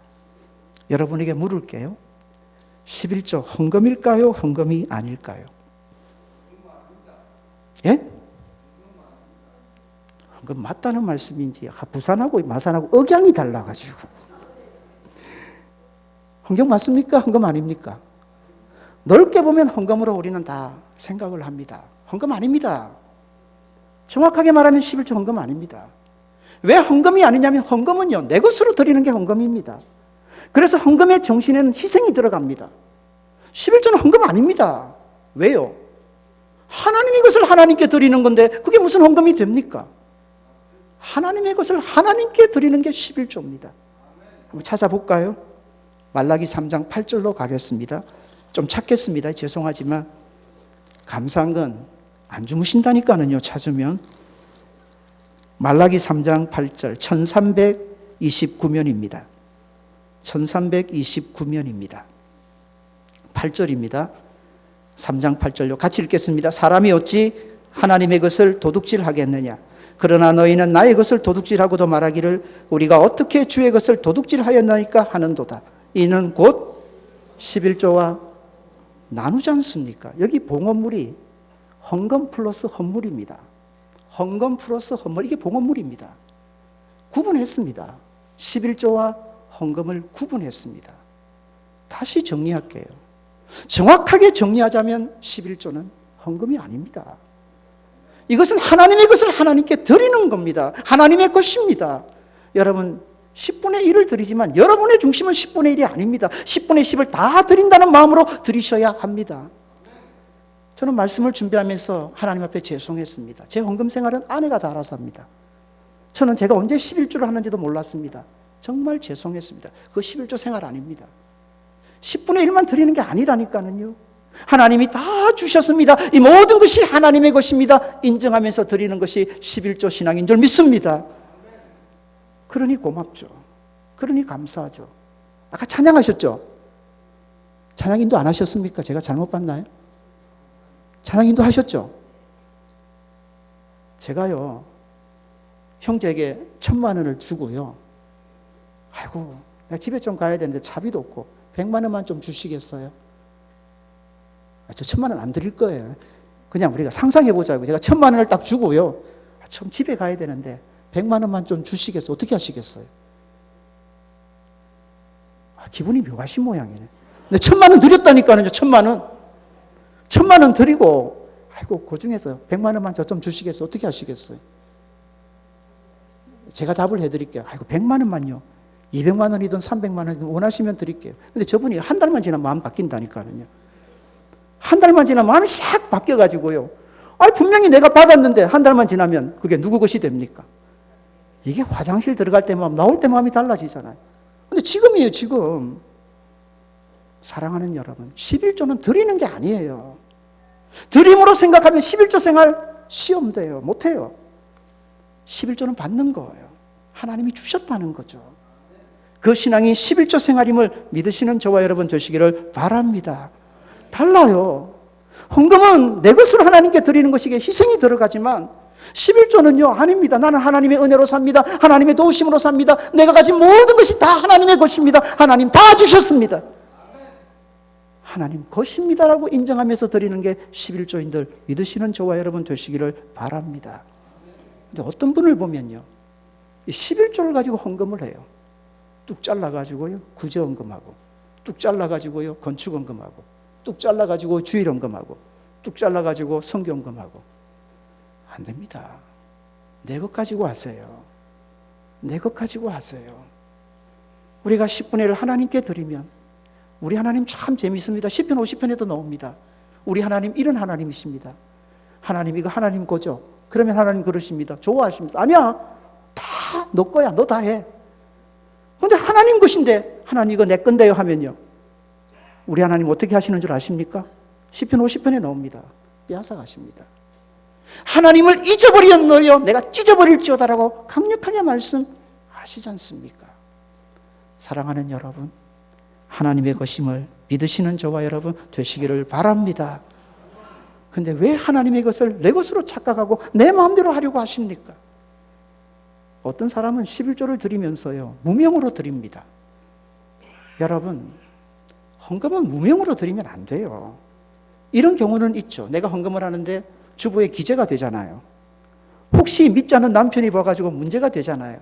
여러분에게 물을게요. 11조 헌금일까요? 헌금이 아닐까요? 예? 헌금 맞다는 말씀인지 부산하고 마산하고 억양이 달라가지고 헌금 맞습니까? 헌금 아닙니까? 넓게 보면 헌금으로 우리는 다 생각을 합니다. 헌금 아닙니다. 정확하게 말하면 11조 헌금 아닙니다. 왜 헌금이 아니냐면 헌금은요 내 것으로 드리는 게 헌금입니다. 그래서 헌금의 정신에는 희생이 들어갑니다. 11조는 헌금 아닙니다. 왜요? 하나님의 것을 하나님께 드리는 건데 그게 무슨 헌금이 됩니까? 하나님의 것을 하나님께 드리는 게 11조입니다. 한번 찾아볼까요? 말라기 3장 8절로 가겠습니다. 좀 찾겠습니다. 죄송하지만 감사한 건 안 주무신다니까는요. 찾으면 말라기 3장 8절 1329면입니다. 1329면입니다. 8절입니다. 3장 8절로 같이 읽겠습니다. 사람이 어찌 하나님의 것을 도둑질하겠느냐? 그러나 너희는 나의 것을 도둑질하고도 말하기를 우리가 어떻게 주의 것을 도둑질하였나이까 하는도다. 이는 곧 11조와 나누지 않습니까? 여기 봉헌물이 헌금 플러스 헌물입니다. 헌금 플러스 헌물, 이게 봉헌물입니다. 구분했습니다. 11조와 헌금을 구분했습니다. 다시 정리할게요. 정확하게 정리하자면 11조는 헌금이 아닙니다. 이것은 하나님의 것을 하나님께 드리는 겁니다. 하나님의 것입니다. 여러분 10분의 1을 드리지만 여러분의 중심은 10분의 1이 아닙니다. 10분의 10을 다 드린다는 마음으로 드리셔야 합니다. 저는 말씀을 준비하면서 하나님 앞에 죄송했습니다. 제 헌금 생활은 아내가 다 알아서 합니다. 저는 제가 언제 11조를 하는지도 몰랐습니다. 정말 죄송했습니다. 그 11조 생활 아닙니다. 10분의 1만 드리는 게 아니라니까는요. 하나님이 다 주셨습니다. 이 모든 것이 하나님의 것입니다. 인정하면서 드리는 것이 11조 신앙인 줄 믿습니다. 그러니 고맙죠. 그러니 감사하죠. 아까 찬양하셨죠? 찬양인도 안 하셨습니까? 제가 잘못 봤나요? 찬양인도 하셨죠? 제가요, 형제에게 1,000만 원을 주고요. 아이고, 내가 집에 좀 가야 되는데 차비도 없고 100만 원만 좀 주시겠어요? 저 1,000만 원 안 드릴 거예요. 그냥 우리가 상상해보자고. 제가 1,000만 원을 딱 주고요. 좀 집에 가야 되는데 100만 원만 좀 주시겠어요? 어떻게 하시겠어요? 기분이 묘하신 모양이네. 근데 1,000만 원 드렸다니까요. 1,000만 원. 1,000만 원 드리고, 아이고, 그 중에서 100만 원만 저 좀 주시겠어요? 어떻게 하시겠어요? 제가 답을 해드릴게요. 아이고, 100만 원만요. 200만 원이든 300만 원이든 원하시면 드릴게요. 근데 저분이 한 달만 지나면 마음 바뀐다니까요. 한 달만 지나면 마음이 싹 바뀌어가지고요. 분명히 내가 받았는데 한 달만 지나면 그게 누구 것이 됩니까? 이게 화장실 들어갈 때 마음, 나올 때 마음이 달라지잖아요. 근데 지금이에요, 지금. 사랑하는 여러분, 11조는 드리는 게 아니에요. 드림으로 생각하면 11조 생활 시험 돼요. 못해요. 11조는 받는 거예요. 하나님이 주셨다는 거죠. 그 신앙이 11조 생활임을 믿으시는 저와 여러분 되시기를 바랍니다. 달라요. 헌금은 내 것을 하나님께 드리는 것이기에 희생이 들어가지만 11조는요, 아닙니다. 나는 하나님의 은혜로 삽니다. 하나님의 도우심으로 삽니다. 내가 가진 모든 것이 다 하나님의 것입니다. 하나님 다 주셨습니다. 하나님 것입니다라고 인정하면서 드리는 게 11조인들 믿으시는 저와 여러분 되시기를 바랍니다. 근데 어떤 분을 보면요, 11조를 가지고 헌금을 해요. 뚝 잘라가지고요, 구제헌금하고, 뚝 잘라가지고요, 건축헌금하고, 뚝 잘라가지고 주일헌금하고, 뚝 잘라가지고 성경헌금하고. 안 됩니다. 내 것 가지고 하세요. 내 것 가지고 하세요. 우리가 10분의 1을 하나님께 드리면 우리 하나님 참 재밌습니다. 10편 50편에도 나옵니다. 우리 하나님 이런 하나님이십니다. 하나님 이거 하나님 거죠? 그러면 하나님 그러십니다. 좋아하십니다. 아니야. 다 너 거야. 너 다 해. 그런데 하나님 것인데 하나님 이거 내 건데요 하면요. 우리 하나님 어떻게 하시는 줄 아십니까? 10편 50편에 나옵니다. 빼앗아 가십니다. 하나님을 잊어버렸노여 내가 찢어버릴지어다라고 강력하게 말씀하시지 않습니까? 사랑하는 여러분, 하나님의 것임을 믿으시는 저와 여러분 되시기를 바랍니다. 근데 왜 하나님의 것을 내 것으로 착각하고 내 마음대로 하려고 하십니까? 어떤 사람은 11조를 드리면서요, 무명으로 드립니다. 여러분, 헌금은 무명으로 드리면 안 돼요. 이런 경우는 있죠. 내가 헌금을 하는데 주부의 기재가 되잖아요. 혹시 믿지 않는 남편이 봐가지고 문제가 되잖아요.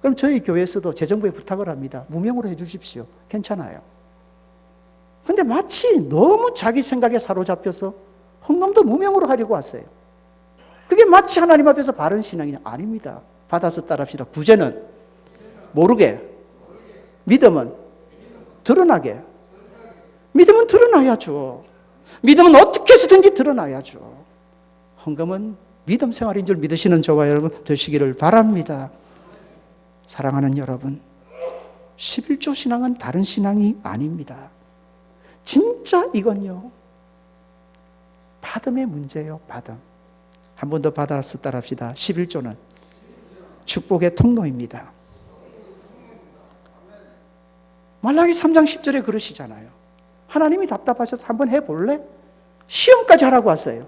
그럼 저희 교회에서도 재정부에 부탁을 합니다. 무명으로 해주십시오. 괜찮아요. 근데 마치 너무 자기 생각에 사로잡혀서 헌금도 무명으로 하려고 하세요. 그게 마치 하나님 앞에서 바른 신앙이 아닙니다. 받아서 따라합시다. 구제는 모르게, 믿음은 드러나게. 믿음은 드러나야죠. 믿음은 어떻게 해서든지 드러나야죠. 헌금은 믿음 생활인 줄 믿으시는 저와 여러분 되시기를 바랍니다. 사랑하는 여러분, 11조 신앙은 다른 신앙이 아닙니다. 진짜 이건요, 받음의 문제예요. 받음. 한 번 더 받아서 따라합시다. 11조는 축복의 통로입니다. 말라기 3장 10절에 그러시잖아요. 하나님이 답답하셔서 한번 해볼래? 시험까지 하라고 하세요.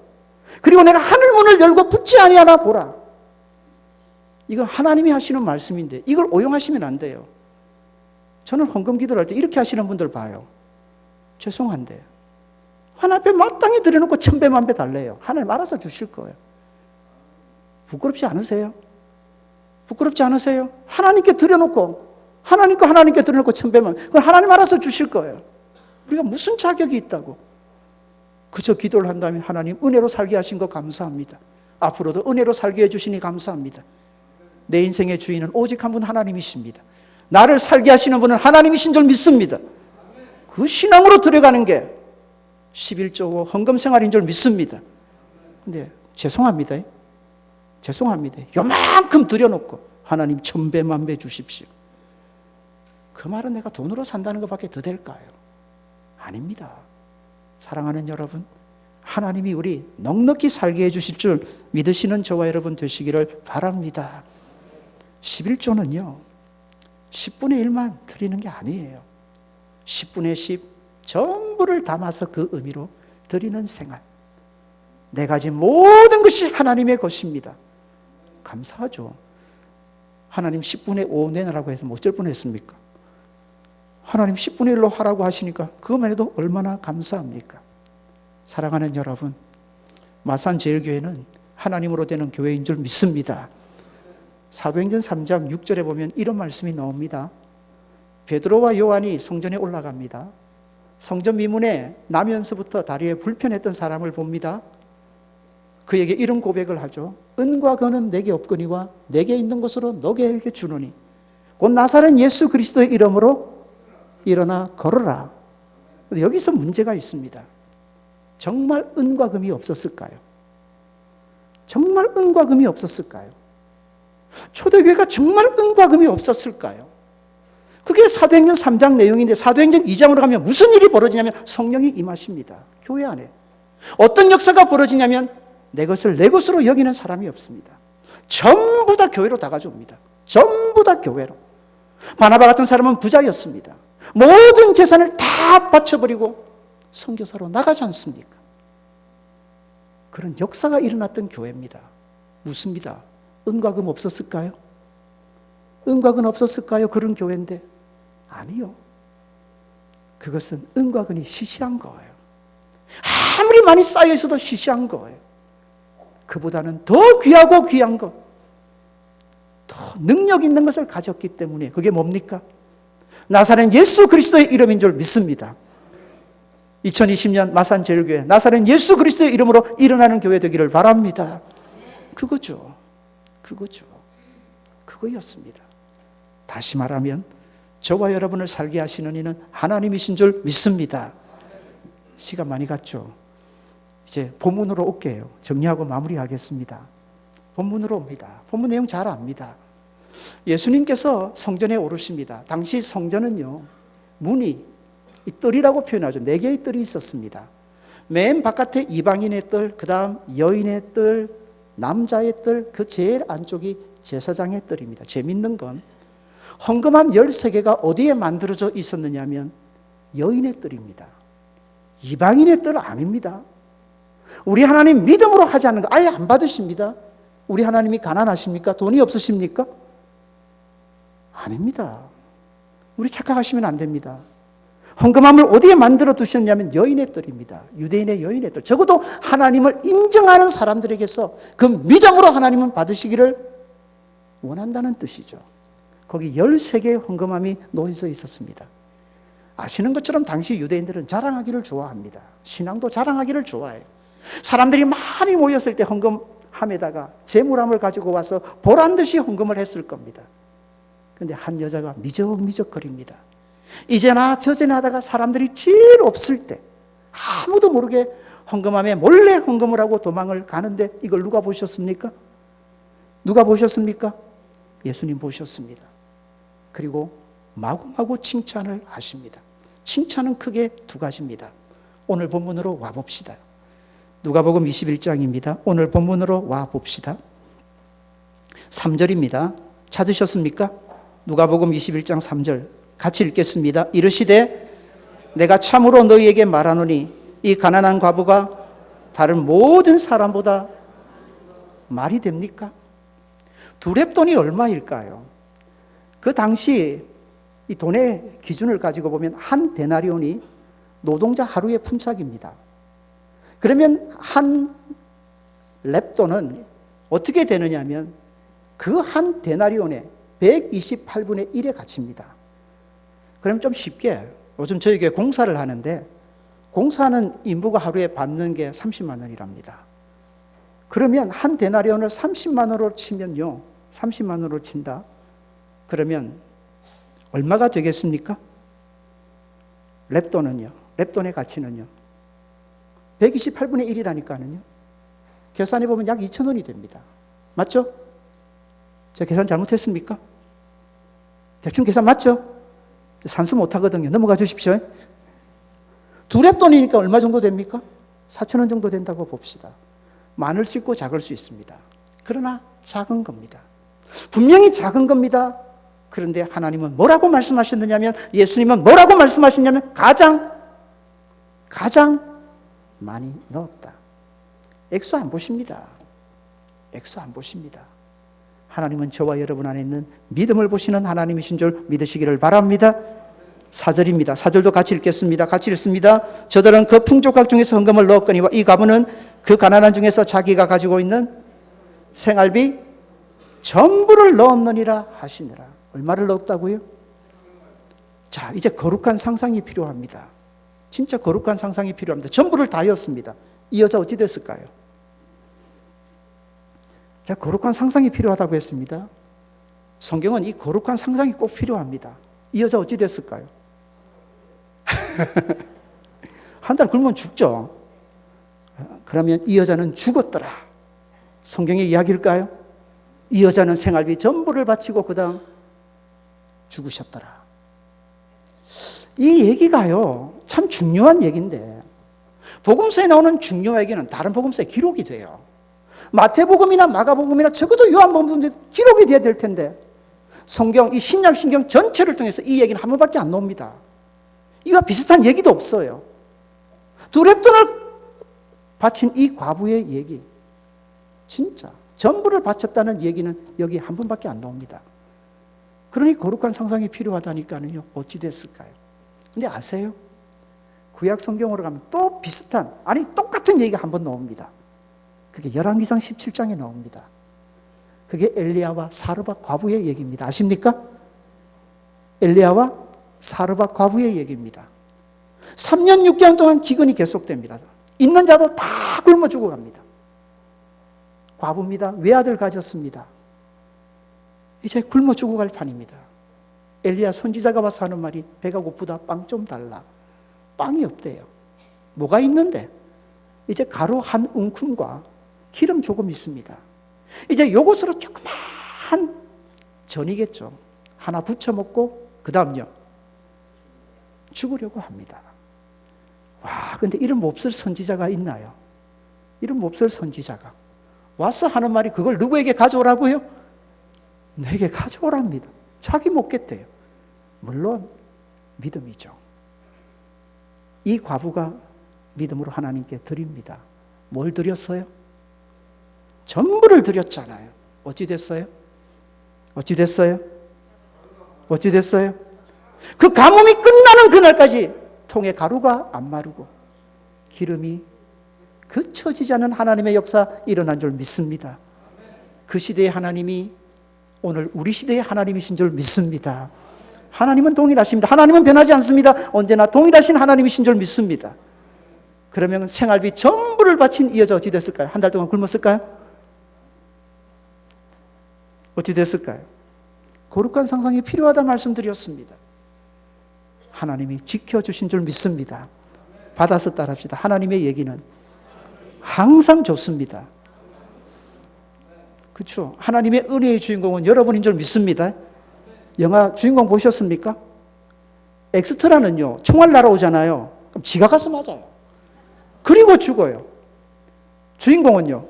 그리고 내가 하늘 문을 열고 붙지 아니하나 보라. 이건 하나님이 하시는 말씀인데 이걸 오용하시면 안 돼요. 저는 헌금 기도를 할 때 이렇게 하시는 분들 봐요. 죄송한데 하나님 앞에 마땅히 드려놓고 천배만배 달래요. 하나님 알아서 주실 거예요. 부끄럽지 않으세요? 부끄럽지 않으세요? 하나님께 드려놓고 하나님께 드려놓고 천배만, 그건 하나님 알아서 주실 거예요. 우리가 무슨 자격이 있다고? 그저 기도를 한다면 하나님 은혜로 살게 하신 거 감사합니다. 앞으로도 은혜로 살게 해주시니 감사합니다. 내 인생의 주인은 오직 한 분 하나님이십니다. 나를 살게 하시는 분은 하나님이신 줄 믿습니다. 그 신앙으로 들어가는 게 11조고 헌금 생활인 줄 믿습니다. 근데 죄송합니다. 요만큼 들여놓고 하나님 천배만배 주십시오. 그 말은 내가 돈으로 산다는 것밖에 더 될까요? 아닙니다. 사랑하는 여러분, 하나님이 우리 넉넉히 살게 해주실 줄 믿으시는 저와 여러분 되시기를 바랍니다. 11조는요 10분의 1만 드리는 게 아니에요. 10분의 10 전부를 담아서 그 의미로 드리는 생활. 내 가진 모든 것이 하나님의 것입니다. 감사하죠. 하나님 10분의 5 내놔라고 해서 어쩔 뻔했습니까? 하나님 10분의 1로 하라고 하시니까 그것만 해도 얼마나 감사합니까? 사랑하는 여러분, 마산제일교회는 하나님으로 되는 교회인 줄 믿습니다. 사도행전 3장 6절에 보면 이런 말씀이 나옵니다. 베드로와 요한이 성전에 올라갑니다. 성전 미문에 나면서부터 다리에 불편했던 사람을 봅니다. 그에게 이런 고백을 하죠. 은과 금은 내게 없거니와 내게 있는 것으로 너에게 주노니 곧 나사렛 예수 그리스도의 이름으로 일어나 걸어라. 여기서 문제가 있습니다. 정말 은과 금이 없었을까요? 정말 은과 금이 없었을까요? 초대교회가 정말 은과 금이 없었을까요? 그게 사도행전 3장 내용인데 사도행전 2장으로 가면 무슨 일이 벌어지냐면 성령이 임하십니다. 교회 안에. 어떤 역사가 벌어지냐면 내 것을 내 것으로 여기는 사람이 없습니다. 전부 다 교회로 다 가져옵니다. 전부 다 교회로. 바나바 같은 사람은 부자였습니다. 모든 재산을 다 바쳐버리고 선교사로 나가지 않습니까? 그런 역사가 일어났던 교회입니다. 묻습니다. 은과 금 없었을까요? 은과 금 없었을까요? 그런 교회인데 아니요. 그것은 은과 금이 시시한 거예요. 아무리 많이 쌓여 있어도 시시한 거예요. 그보다는 더 귀하고 귀한 것, 더 능력 있는 것을 가졌기 때문에 그게 뭡니까? 나사렛 예수 그리스도의 이름인 줄 믿습니다. 2020년 마산제일교회 나사렛 예수 그리스도의 이름으로 일어나는 교회 되기를 바랍니다. 그거죠. 그거였습니다. 다시 말하면 저와 여러분을 살게 하시는 이는 하나님이신 줄 믿습니다. 시간 많이 갔죠? 이제 본문으로 올게요. 정리하고 마무리하겠습니다. 본문으로 옵니다. 본문 내용 잘 압니다. 예수님께서 성전에 오르십니다. 당시 성전은요, 문이 이 뜰이라고 표현하죠. 4개의 뜰이 있었습니다. 맨 바깥에 이방인의 뜰, 그 다음 여인의 뜰, 남자의 뜰, 그 제일 안쪽이 제사장의 뜰입니다. 재밌는 건 헌금함 13개가 어디에 만들어져 있었느냐면 여인의 뜰입니다. 이방인의 뜰 아닙니다. 우리 하나님 믿음으로 하지 않는 거 아예 안 받으십니다. 우리 하나님이 가난하십니까? 돈이 없으십니까? 아닙니다. 우리 착각하시면 안 됩니다. 헌금함을 어디에 만들어 두셨냐면 여인의 뜰입니다. 유대인의 여인의 뜰. 적어도 하나님을 인정하는 사람들에게서 그 믿음으로 하나님은 받으시기를 원한다는 뜻이죠. 거기 13개의 헌금함이 놓여져 있었습니다. 아시는 것처럼 당시 유대인들은 자랑하기를 좋아합니다. 신앙도 자랑하기를 좋아해요. 사람들이 많이 모였을 때 헌금함에다가 재물함을 가지고 와서 보란듯이 헌금을 했을 겁니다. 그런데 한 여자가 미적미적거립니다. 이제나 저제나 하다가 사람들이 제일 없을 때 아무도 모르게 헌금함에 몰래 헌금을 하고 도망을 가는데 이걸 누가 보셨습니까? 누가 보셨습니까? 예수님 보셨습니다. 그리고 마구마구 칭찬을 하십니다. 칭찬은 크게 두 가지입니다. 오늘 본문으로 와봅시다. 누가복음 21장입니다. 오늘 본문으로 와봅시다. 3절입니다. 찾으셨습니까? 누가복음 21장 3절 같이 읽겠습니다. 이르시되 내가 참으로 너희에게 말하노니 이 가난한 과부가 다른 모든 사람보다 말이 됩니까? 두 렙돈이 얼마일까요? 그 당시 이 돈의 기준을 가지고 보면 한 데나리온이 노동자 하루의 품삯입니다. 그러면 한 렙돈은 어떻게 되느냐 하면 그 한 데나리온의 128분의 1의 가치입니다. 그럼 좀 쉽게 요즘 저희 교회 공사를 하는데 공사는 인부가 하루에 받는 게 30만 원이랍니다. 그러면 한 데나리온을 30만 원으로 치면요. 30만 원으로 친다. 그러면 얼마가 되겠습니까? 렙돈은요. 렙돈의 가치는요. 128분의 1이라니까는요. 계산해 보면 약 2천 원이 됩니다. 맞죠? 제가 계산 잘못했습니까? 대충 계산 맞죠? 산수 못하거든요. 넘어가 주십시오. 두 렙돈이니까 얼마 정도 됩니까? 4천 원 정도 된다고 봅시다. 많을 수 있고 작을 수 있습니다. 그러나 작은 겁니다. 분명히 작은 겁니다. 그런데 하나님은 뭐라고 말씀하셨느냐면, 예수님은 뭐라고 말씀하셨냐면 가장 많이 넣었다. 액수 안 보십니다. 액수 안 보십니다. 하나님은 저와 여러분 안에 있는 믿음을 보시는 하나님이신 줄 믿으시기를 바랍니다. 4절입니다. 4절도 같이 읽겠습니다. 같이 읽습니다. 저들은 그 풍족각 중에서 헌금을 넣었거니와 이 과부는 그 가난한 중에서 자기가 가지고 있는 생활비 전부를 넣었느니라 하시니라. 얼마를 넣었다고요? 자, 이제 거룩한 상상이 필요합니다. 진짜 거룩한 상상이 필요합니다. 전부를 다 넣었습니다. 이 여자 어찌 됐을까요? 자, 거룩한 상상이 필요하다고 했습니다. 성경은 이 거룩한 상상이 꼭 필요합니다. 이 여자 어찌 됐을까요? 한 달 굶으면 죽죠. 그러면 이 여자는 죽었더라. 성경의 이야기일까요? 이 여자는 생활비 전부를 바치고 그 다음 죽으셨더라. 이 얘기가요, 참 중요한 얘기인데 복음서에 나오는 중요한 얘기는 다른 복음서에 기록이 돼요. 마태복음이나 마가복음이나 적어도 요한복음도 기록이 돼야 될 텐데 성경, 이 신약 신경 전체를 통해서 이 얘기는 한 번밖에 안 나옵니다. 이와 비슷한 얘기도 없어요. 두 렙돈을 바친 이 과부의 얘기, 진짜 전부를 바쳤다는 얘기는 여기 한 번밖에 안 나옵니다. 그러니 거룩한 상상이 필요하다니까요. 어찌 됐을까요? 근데 아세요? 구약 성경으로 가면 또 비슷한, 아니 똑같은 얘기가 한 번 나옵니다. 그게 열왕기상 17장에 나옵니다. 그게 엘리야와 사르밧 과부의 얘기입니다. 아십니까? 엘리야와 사르밧 과부의 얘기입니다. 3년 6개월 동안 기근이 계속됩니다. 있는 자도 다 굶어 죽어갑니다. 과부입니다. 외아들 가졌습니다. 이제 굶어 죽어갈 판입니다. 엘리야 선지자가 와서 하는 말이 배가 고프다, 빵 좀 달라. 빵이 없대요. 뭐가 있는데? 이제 가루 한 웅큼과 기름 조금 있습니다. 이제 요것으로 조그만 전이겠죠. 하나 부쳐 먹고 그 다음요 죽으려고 합니다. 와, 근데 이름 없을 선지자가 있나요? 이름 없을 선지자가 와서 하는 말이 그걸 누구에게 가져오라고요? 내게 가져오랍니다. 자기 먹겠대요. 물론 믿음이죠. 이 과부가 믿음으로 하나님께 드립니다. 뭘 드렸어요? 전부를 드렸잖아요. 어찌 됐어요? 어찌 됐어요? 어찌 됐어요? 그 가뭄이 끝나는 그날까지 통에 가루가 안 마르고 기름이 그쳐지지 않은 하나님의 역사 일어난 줄 믿습니다. 그 시대의 하나님이 오늘 우리 시대의 하나님이신 줄 믿습니다. 하나님은 동일하십니다. 하나님은 변하지 않습니다. 언제나 동일하신 하나님이신 줄 믿습니다. 그러면 생활비 전부를 바친 이 여자 어찌 됐을까요? 한 달 동안 굶었을까요? 어찌 됐을까요? 거룩한 상상이 필요하다 말씀드렸습니다. 하나님이 지켜주신 줄 믿습니다. 받아서 따라합시다. 하나님의 얘기는 항상 좋습니다. 그렇죠? 하나님의 은혜의 주인공은 여러분인 줄 믿습니다. 영화 주인공 보셨습니까? 엑스트라는요, 총알 날아오잖아요. 그럼 지가 가서 맞아요. 그리고 죽어요. 주인공은요,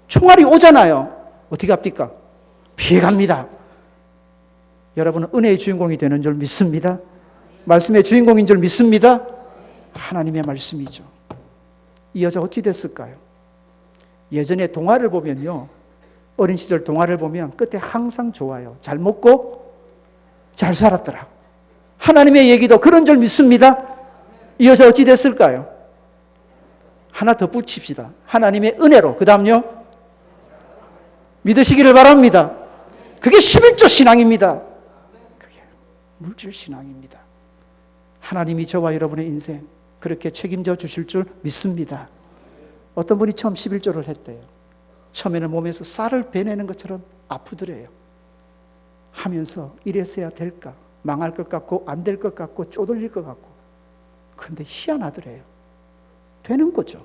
총알이 오잖아요. 어떻게 합니까? 피해갑니다. 여러분은 은혜의 주인공이 되는 줄 믿습니다. 말씀의 주인공인 줄 믿습니다. 하나님의 말씀이죠. 이 여자 어찌 됐을까요? 예전에 동화를 보면요, 어린 시절 동화를 보면 끝에 항상 좋아요. 잘 먹고 잘 살았더라. 하나님의 얘기도 그런 줄 믿습니다. 이 여자 어찌 됐을까요? 하나 더 붙입시다. 하나님의 은혜로. 그 다음요, 믿으시기를 바랍니다. 그게 11조 신앙입니다. 그게 물질 신앙입니다. 하나님이 저와 여러분의 인생 그렇게 책임져 주실 줄 믿습니다. 어떤 분이 처음 11조를 했대요. 처음에는 몸에서 쌀을 베내는 것처럼 아프더래요. 하면서 이랬어야 될까? 망할 것 같고 안 될 것 같고 쪼들릴 것 같고. 그런데 희한하더래요. 되는 거죠.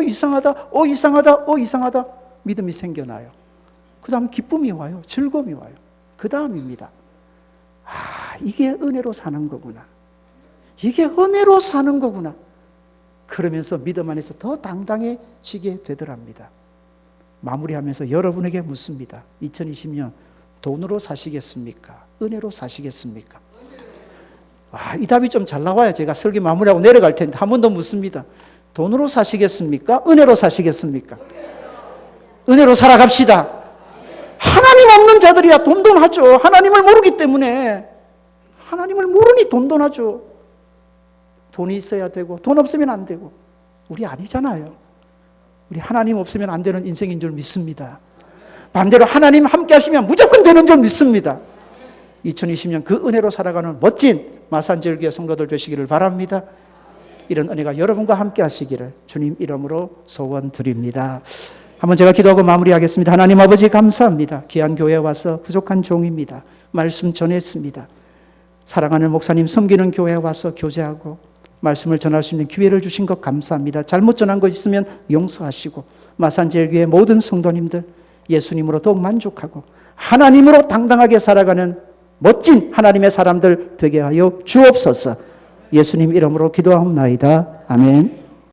이상하다, 이상하다, 이상하다. 믿음이 생겨나요. 그 다음 기쁨이 와요. 즐거움이 와요. 그 다음입니다. 이게 은혜로 사는 거구나. 이게 은혜로 사는 거구나. 그러면서 믿음 안에서 더 당당해지게 되더랍니다. 마무리하면서 여러분에게 묻습니다. 2020년 돈으로 사시겠습니까? 은혜로 사시겠습니까? 이 답이 좀 잘 나와야 제가 설교 마무리하고 내려갈 텐데 한 번 더 묻습니다. 돈으로 사시겠습니까? 은혜로 사시겠습니까? 은혜로 살아갑시다. 하나님 없는 자들이야 돈돈하죠. 하나님을 모르기 때문에. 하나님을 모르니 돈돈하죠. 돈이 있어야 되고 돈 없으면 안 되고. 우리 아니잖아요. 우리 하나님 없으면 안 되는 인생인 줄 믿습니다. 반대로 하나님 함께 하시면 무조건 되는 줄 믿습니다. 2020년 그 은혜로 살아가는 멋진 마산제일교회 성도들 되시기를 바랍니다. 이런 은혜가 여러분과 함께 하시기를 주님 이름으로 소원드립니다. 한번 제가 기도하고 마무리하겠습니다. 하나님 아버지 감사합니다. 귀한 교회에 와서 부족한 종입니다. 말씀 전했습니다. 사랑하는 목사님 섬기는 교회에 와서 교제하고 말씀을 전할 수 있는 기회를 주신 것 감사합니다. 잘못 전한 것 있으면 용서하시고 마산제일교회 모든 성도님들 예수님으로 더욱 만족하고 하나님으로 당당하게 살아가는 멋진 하나님의 사람들 되게 하여 주옵소서. 예수님 이름으로 기도하옵나이다. 아멘.